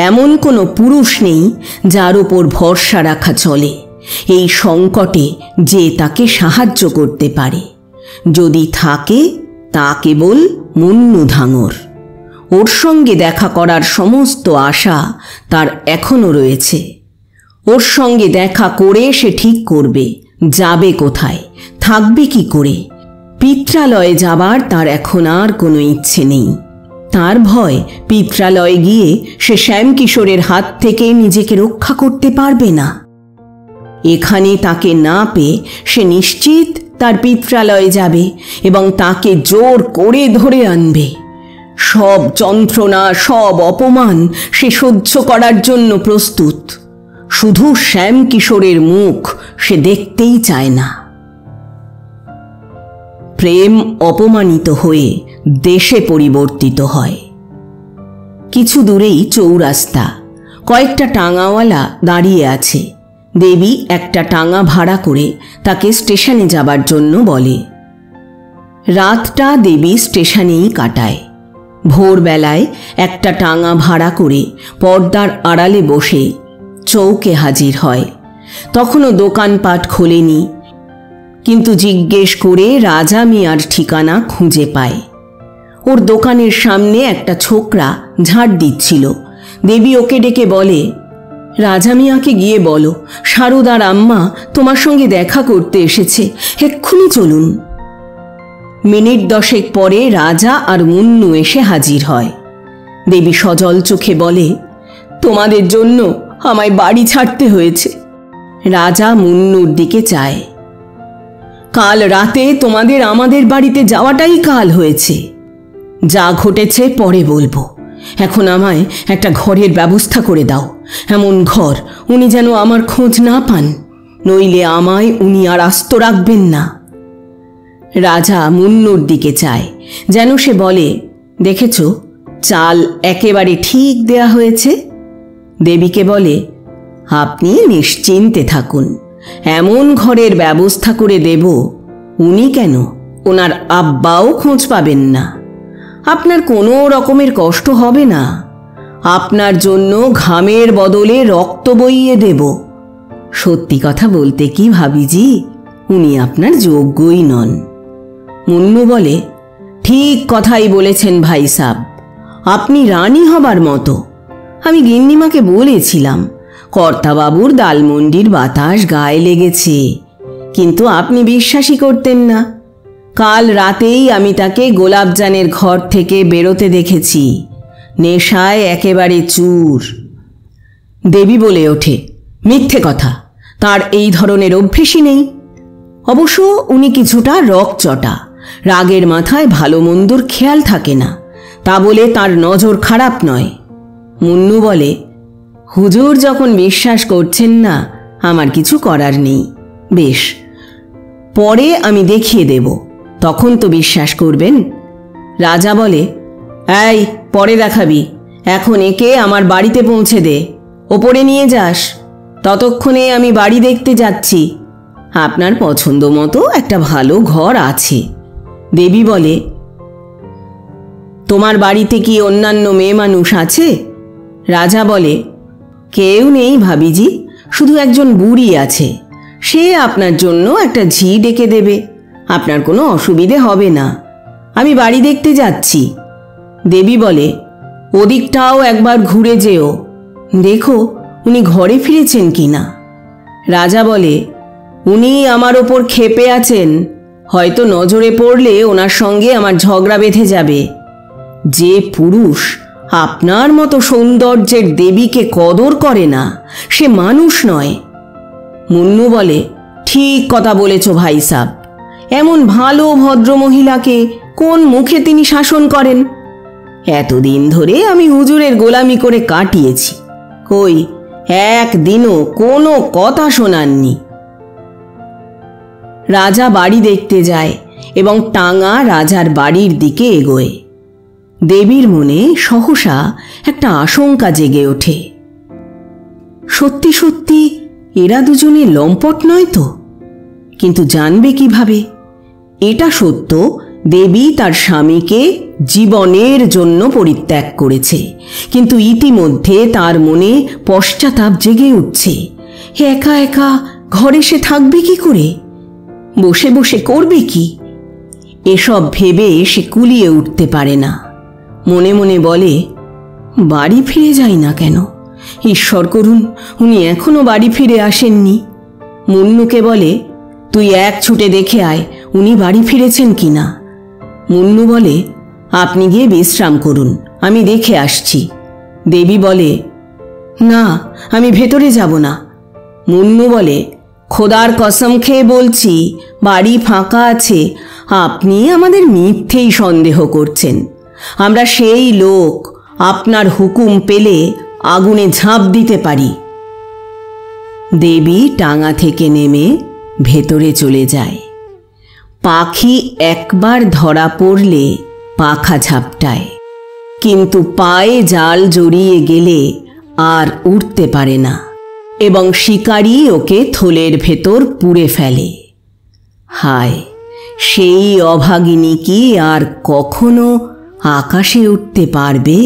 এমন কোনো পুরুষ নেই যার উপর ভরসা রাখা চলে, এই সংকটে যে তাকে সাহায্য করতে পারে। যদি থাকে তা কেবল মুন্নু ধাঙর। ওর সঙ্গে দেখা করার সমস্ত আশা তার এখনো রয়েছে। ওর সঙ্গে দেখা করে সে ঠিক করবে যাবে কোথায়, থাকবে কি করে। পিত্রালয়ে যাবার তার এখন আর কোনো ইচ্ছে নেই। তার ভয় পিত্রালয়ে গিয়ে সে শ্যামকিশোরের হাত থেকে নিজেকে রক্ষা করতে পারবে না। এখানে তাকে না পেয়ে সে নিশ্চিত তার পিত্রালয়ে যাবে এবং তাকে জোর করে ধরে আনবে। সব যন্ত্রণা, সব অপমান সে সহ্য করার জন্য প্রস্তুত। শুধু শ্যামকিশোরের মুখ সে দেখতেই চায় না। প্রেম অপমানিত হয়ে দেশে পরিবর্তিত হয়। কিছু দূরেই চৌরাস্তা, কয়েকটা টাঙাওয়ালা দাঁড়িয়ে আছে। দেবী একটা টাঙা ভাড়া করে তাকে স্টেশনে যাবার জন্য বলে। রাতটা দেবী স্টেশনেই কাটায়। ভোরবেলায় একটা টাঙা ভাড়া করে পর্দার আড়ালে বসে চৌকে হাজির হয়। তখনও দোকানপাট খোলেনি, কিন্তু জিজ্ঞেস করে রাজা মিয়ার ঠিকানা খুঁজে পায়। ওর দোকানের সামনে একটা ছোকরা ঝাড় দিচ্ছিল। দেবী ওকে ডেকে বলে, রাজা মিয়াকে গিয়ে বলো সারদার আম্মা তোমার সঙ্গে দেখা করতে এসেছে, এক্ষুনি চলুন। মিনিট 10 পরে রাজা আর মুন্নু এসে হাজির হয়। দেবী সজল চোখে বলে, তোমাদের জন্য আমায় বাড়ি ছাড়তে হয়েছে। রাজা মুন্নুর দিকে চায়। কাল রাতে তোমাদের আমাদের বাড়িতে যাওয়াটাই কাল হয়েছে। যা ঘটেছে পরে বলবো, এখন আমায় একটা ঘরের ব্যবস্থা করে দাও, এমন ঘর উনি যেন আমার খোঁজ না পান, নইলে আমায় উনি আর আস্ত রাখবেন না। রাজা মুন্নুর দিকে চায়, যেন সে বলে, দেখেছ চাল একেবারে ঠিক দেয়া হয়েছে। দেবীকে বলে, আপনি নিশ্চিন্তে থাকুন, এমন ঘরের ব্যবস্থা করে দেব উনি কেন, ওনার আব্বাও খোঁজ পাবেন না। আপনার কোনো রকমের কষ্ট হবে না। আপনার জন্য ঘামের বদলে রক্ত বইয়ে দেব। সত্যি কথা বলতে কি ভাবিজি, উনি আপনার যোগ্যই নন। মুন্নু বলে, ঠিক কথাই বলেছেন ভাই সাব, আপনি রানী হবার মতো। আমি গিন্নিমাকে বলেছিলাম কর্তাবাবুর দালমন্ডির বাতাস গায়ে লেগেছে, কিন্তু আপনি বিশ্বাসই করতেন না। কাল রাতেই আমি তাকে গোলাপজানের ঘর থেকে বেরোতে দেখেছি। নেশায় একেবারে চুর। দেবী বলে ওঠে, মিথ্যে কথা, তার এই ধরনের অভ্যেসই নেই। অবশ্য উনি কিছুটা রকচটা, রাগের মাথায় ভালো মন্দর খেয়াল থাকে না, তা বলে তার নজর খারাপ নয়। মুন্নু বলে, হুজুর যখন বিশ্বাস করছেন না, আমার কিছু করার নেই। বেশ, পরে আমি দেখিয়ে দেব, তখন তো বিশ্বাস করবেন। রাজা বলে, এই পরে দেখাবি, এখন একে আমার বাড়িতে পৌঁছে দে, ওপরে নিয়ে যাস। ততক্ষণে আমি বাড়ি দেখতে যাচ্ছি। আপনার পছন্দ মতো একটা ভালো ঘর আছে। দেবী বলে, তোমার বাড়িতে কি অন্যান্য মেয়ে মানুষ আছে? রাজা বলে, কেউ নেই ভাবিজি, শুধু একজন বুড়ি আছে, সে আপনার জন্য একটা ঝি ডেকে দেবে, আপনার কোনো অসুবিধে হবে না। আমি বাড়ি দেখতে যাচ্ছি। দেবী বলে, ওদিকটাও একবার ঘুরে যেও, দেখো উনি ঘরে ফিরেছেন কিনা। রাজা বলে, উনি আমার ওপর ক্ষেপে আছেন, হয়তো নজরে পড়লে ওনার সঙ্গে আমার ঝগড়া বেঁধে যাবে। যে পুরুষ আপনার মতো সৌন্দর্যের দেবীকে কদর করে না, সে মানুষ নয়। মুন্নু বলে, ঠিক কথা বলেছ ভাই সাব, এমন ভালো ভদ্র মহিলাকে কোন মুখে তিনি শাসন করেন? এতদিন ধরে আমি হুজুরের গোলামি করে কাটিয়েছি, কই একদিনও কোনো কথা শোনাননি। রাজা বাড়ি দেখতে যায় এবং টাঙা রাজার বাড়ির দিকে এগোয়। দেবীর মনে সহসা একটা আশঙ্কা জেগে ওঠে। সত্যি সত্যি এরা দুজনে লম্পট নয় তো? কিন্তু জানবে কিভাবে? এটা সত্য, দেবী তার স্বামীকে জীবনের জন্য পরিত্যাগ করেছে, কিন্তু ইতিমধ্যে তার মনে পশ্চাতাপ জেগে উঠছে। একা একা ঘরে সে থাকবে কি করে? বসে বসে করবে কি? এসব ভেবে সে কুলিয়ে উঠতে পারে না। মনে মনে বলে, বাড়ি ফিরে যাই না কেন? ঈশ্বর করুন উনি এখনো বাড়ি ফিরে আসেননি। মুন্নুকে বলে, তুই এক ছুটে দেখে আয় উনি বাড়ি ফিরেছেন কিনা। মুন্নু বলে, আপনি গিয়ে বিশ্রাম করুন, আমি দেখে আসছি। দেবী বলে, না, আমি ভেতরে যাব না। মুন্নু বলে, খোদার কসম খেয়ে বলছি বাড়ি ফাঁকা আছে, আপনি আমাদের মিথ্যেই সন্দেহ করছেন। আমরা সেই লোক, আপনার হুকুম পেলে আগুনে ঝাঁপ দিতে পারি। দেবী টাঙা থেকে নেমে ভেতরে চলে যায়। পাখি একবার ধরা পড়লে পাখা ঝাপটায়, কিন্তু পায়ে জাল জড়িয়ে গেলে আর উঠতে পারে না, এবং শিকারী ওকে থলের ভেতর পুড়ে ফেলে। হায়, সেই অভাগিনী কি আর কখনো আকাশে উঠতে পারবে?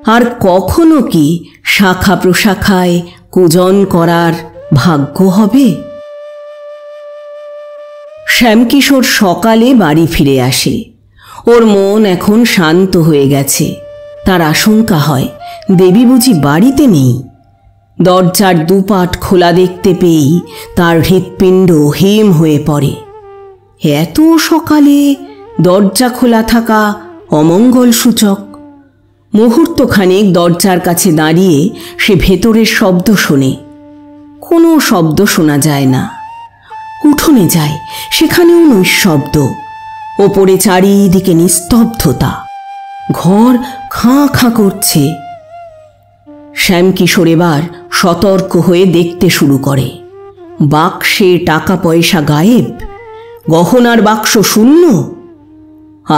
আর কখনো কি শাখা প্রশাখায় কূজন করার ভাগ্য হবে? শ্যামকিশোর সকালে বাড়ি ফিরে আসে। ওর মন এখন শান্ত হয়ে গেছে। তার আশঙ্কা হয় দেবী বুঝি বাড়িতে নেই। দরজার দুপাট খোলা দেখতে পেয়েই তার হৃৎপিণ্ড হিম হয়ে পড়ে। এত সকালে দরজা খোলা থাকা অমঙ্গল সূচক। মুহূর্তখানেক দরজার কাছে দাঁড়িয়ে সে ভেতরের শব্দ শোনে। কোনো শব্দ শোনা যায় না। উঠোনে যায়, সেখানেও নিঃশব্দ। ওপরে চারিদিকে নিস্তব্ধতা। ঘর খাঁ খাঁ করছে। শ্যামকিশোর এবার সতর্ক হয়ে দেখতে শুরু করে। বাক্সে টাকা পয়সা গায়েব, গহনার বাক্স শূন্য।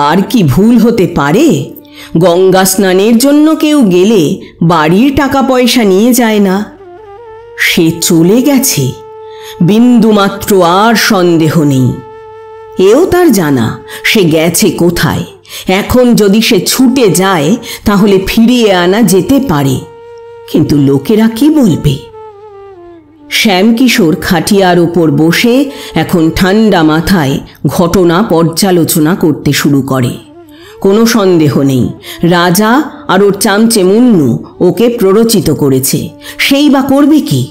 আর কি ভুল হতে পারে? গঙ্গা স্নানের জন্য কেউ গেলে বাড়ির টাকা পয়সা নিয়ে যায় না। সে চলে গেছে, বিন্দুমাত্র আর সন্দেহ নেই। এও তার জানা সে গেছে কোথায়। এখন যদি সে ছুটে যায় তাহলে ফিরিয়ে আনা যেতে পারে, কিন্তু লোকেরা কি বলবে? শ্যামকিশোর খাটিয়ার ওপর বসে এখন ঠান্ডা মাথায় ঘটনা পর্যালোচনা করতে শুরু করে। কোনো সন্দেহ নেই, রাজা আর ওর চামচে মুন্নু ওকে প্ররোচিত করেছে। সেই বা করবে কি?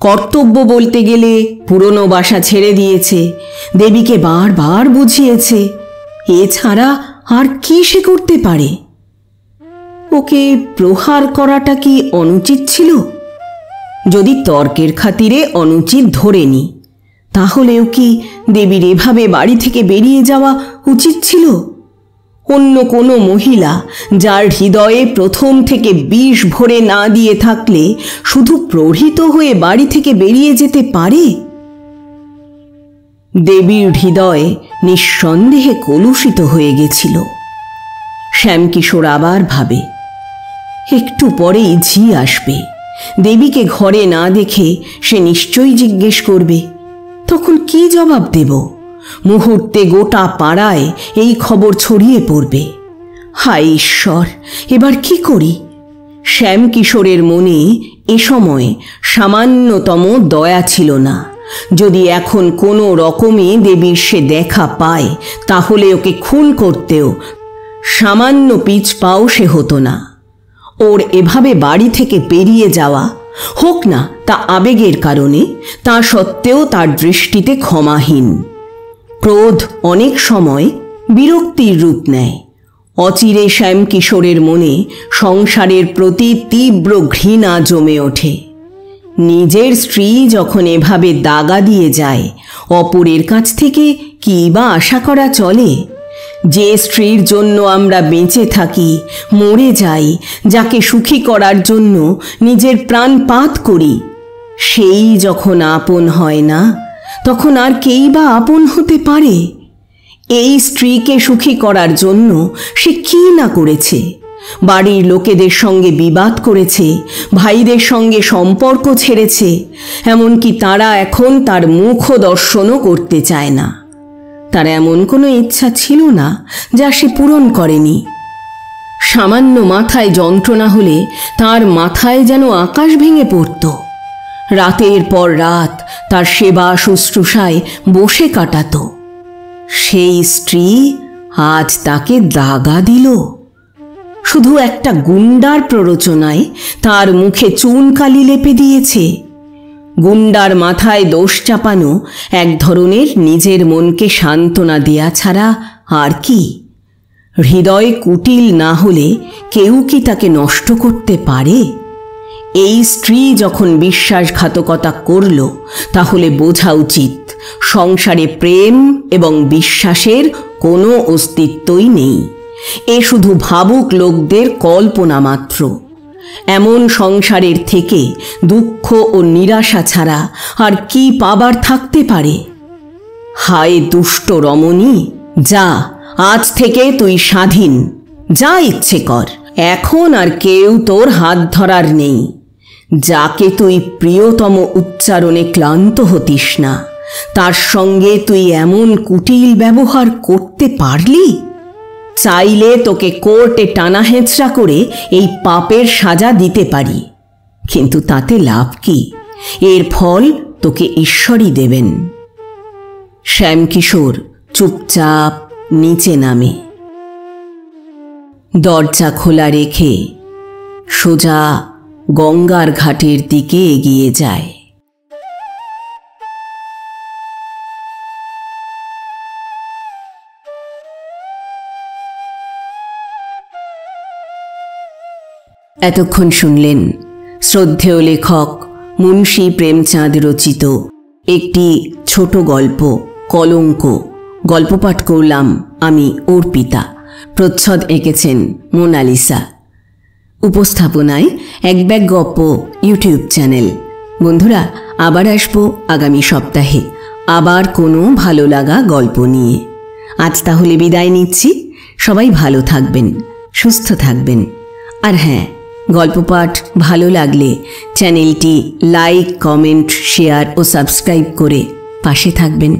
কর্তব্য বলতে গেলে পুরনো বাসা ছেড়ে দিয়েছে, দেবীকে বারবার বুঝিয়েছে। এছাড়া আর কি সে করতে পারে? ওকে প্রহার করাটা কি অনুচিত ছিল? যদি তর্কের খাতিরে অনুচিত ধরে নি, তাহলেও কি দেবীর এভাবে বাড়ি থেকে বেরিয়ে যাওয়া উচিত ছিল? অন্য কোনো মহিলা যার হৃদয়ে প্রথম থেকে বিষ ভরে না দিয়ে থাকলে শুধু প্রহৃত হয়ে বাড়ি থেকে বেরিয়ে যেতে পারে? দেবীর হৃদয় নিঃসন্দেহে কলুষিত হয়ে গেছিল। শ্যামকিশোর আবার ভাবে, একটু পরেই ঝি আসবে, দেবীকে ঘরে না দেখে সে নিশ্চয়ই জিজ্ঞেস করবে। তখন কি জবাব দেব? মুহূর্তে গোটা পাড়ায় এই খবর ছড়িয়ে পড়বে। হায় ঈশ্বর, এবার কি করি? শ্যামকিশোরের মনে এ সময় সামান্যতম দয়া ছিল না। যদি এখন কোনো রকমে দেবীর সে দেখা পায়, তাহলে ওকে খুন করতেও সামান্য পিছ পাও সে হতো না। ওর এভাবে বাড়ি থেকে বেরিয়ে যাওয়া, হোক না তা আবেগের কারণে, তা সত্ত্বেও তার দৃষ্টিতে ক্ষমাহীন। ক্রোধ অনেক সময় বিরক্তির রূপ নেয়। অচিরে শ্যামকিশোরের মনে সংসারের প্রতি তীব্র ঘৃণা জমে ওঠে। নিজের স্ত্রী যখন এভাবে দাগা দিয়ে যায়, অপরের কাছ থেকে কী বা আশা করা চলে? যে স্ত্রীর জন্য আমরা বেঁচে থাকি, মরে যাই, যাকে সুখী করার জন্য নিজের প্রাণপাত করি, সেই যখন আপন হয় না, তখন আর কেই বা আপন হতে পারে? এই স্ত্রীকে সুখী করার জন্য সে কি না করেছে! বাড়ির লোকেদের সঙ্গে বিবাদ করেছে, ভাইদের সঙ্গে সম্পর্ক ছেড়েছে, এমনকি তারা এখন তার মুখ দর্শনও করতে চায় না। তার এমন কোনো ইচ্ছা ছিল না যা সে পূরণ করেনি। সামান্য মাথায় যন্ত্রণা হলে তার মাথায় যেন আকাশ ভেঙে পড়ত। রাতের পর রাত তার সেবা শুশ্রূষায় বসে কাটাত। সেই স্ত্রী আজ তাকে দাগা দিল। শুধু একটা গুন্ডার প্ররোচনায় তার মুখে চুনকালি লেপে দিয়েছে। গুন্ডার মাথায় দোষ চাপানো এক ধরনের নিজের মনকে সান্ত্বনা দেয়া ছাড়া আর কি? হৃদয় কুটিল না হলে কেউ কি তাকে নষ্ট করতে পারে? এই স্ত্রী যখন বিশ্বাসঘাতকতা করল, তাহলে বোঝা উচিত সংসারে প্রেম এবং বিশ্বাসের কোনো অস্তিত্বই নেই। এ শুধু ভাবুক লোকদের কল্পনা মাত্র। এমন সংসারের থেকে দুঃখ ও নিরাশা ছাড়া আর কি পাবার থাকতে পারে? হায় দুষ্ট রমণী, যা, আজ থেকে তুই স্বাধীন, যা ইচ্ছে কর। এখন আর কেউ তোর হাত ধরার নেই। যাকে তুই প্রিয়তম উচ্চারণে ক্লান্ত হতিস না, তার সঙ্গে তুই এমন কুটিল ব্যবহার করতে পারলি? চাইলে তোকে কোর্টে টানা হেঁচড়া করে এই পাপের সাজা দিতে পারি, কিন্তু তাতে লাভ কি? এর ফল তোকে ঈশ্বরই দেবেন। শ্যামকিশোর চুপচাপ নিচে নামে। দরজা খোলা রেখে সোজা গঙ্গার ঘাটের দিকে এগিয়ে যায়। এতক্ষণ শুনলেন শ্রদ্ধেয় লেখক মুন্সী প্রেমচাঁদ রচিত একটি ছোট গল্প কলঙ্ক। গল্প পাঠ করলাম আমি অর্পিতা। প্রচ্ছদ এঁকেছেন মোনালিসা। উপস্থাপনায় এক ব্যাগ গপ্প ইউটিউব চ্যানেল। বন্ধুরা, আবার আসবো আগামী সপ্তাহে আবার কোনো ভালো লাগা গল্প নিয়ে। আজ তাহলে বিদায় নিচ্ছি। সবাই ভালো থাকবেন, সুস্থ থাকবেন। আর হ্যাঁ, গল্প পাঠ ভালো লাগলে চ্যানেলটি লাইক, কমেন্ট, শেয়ার ও সাবস্ক্রাইব করে পাশে থাকবেন।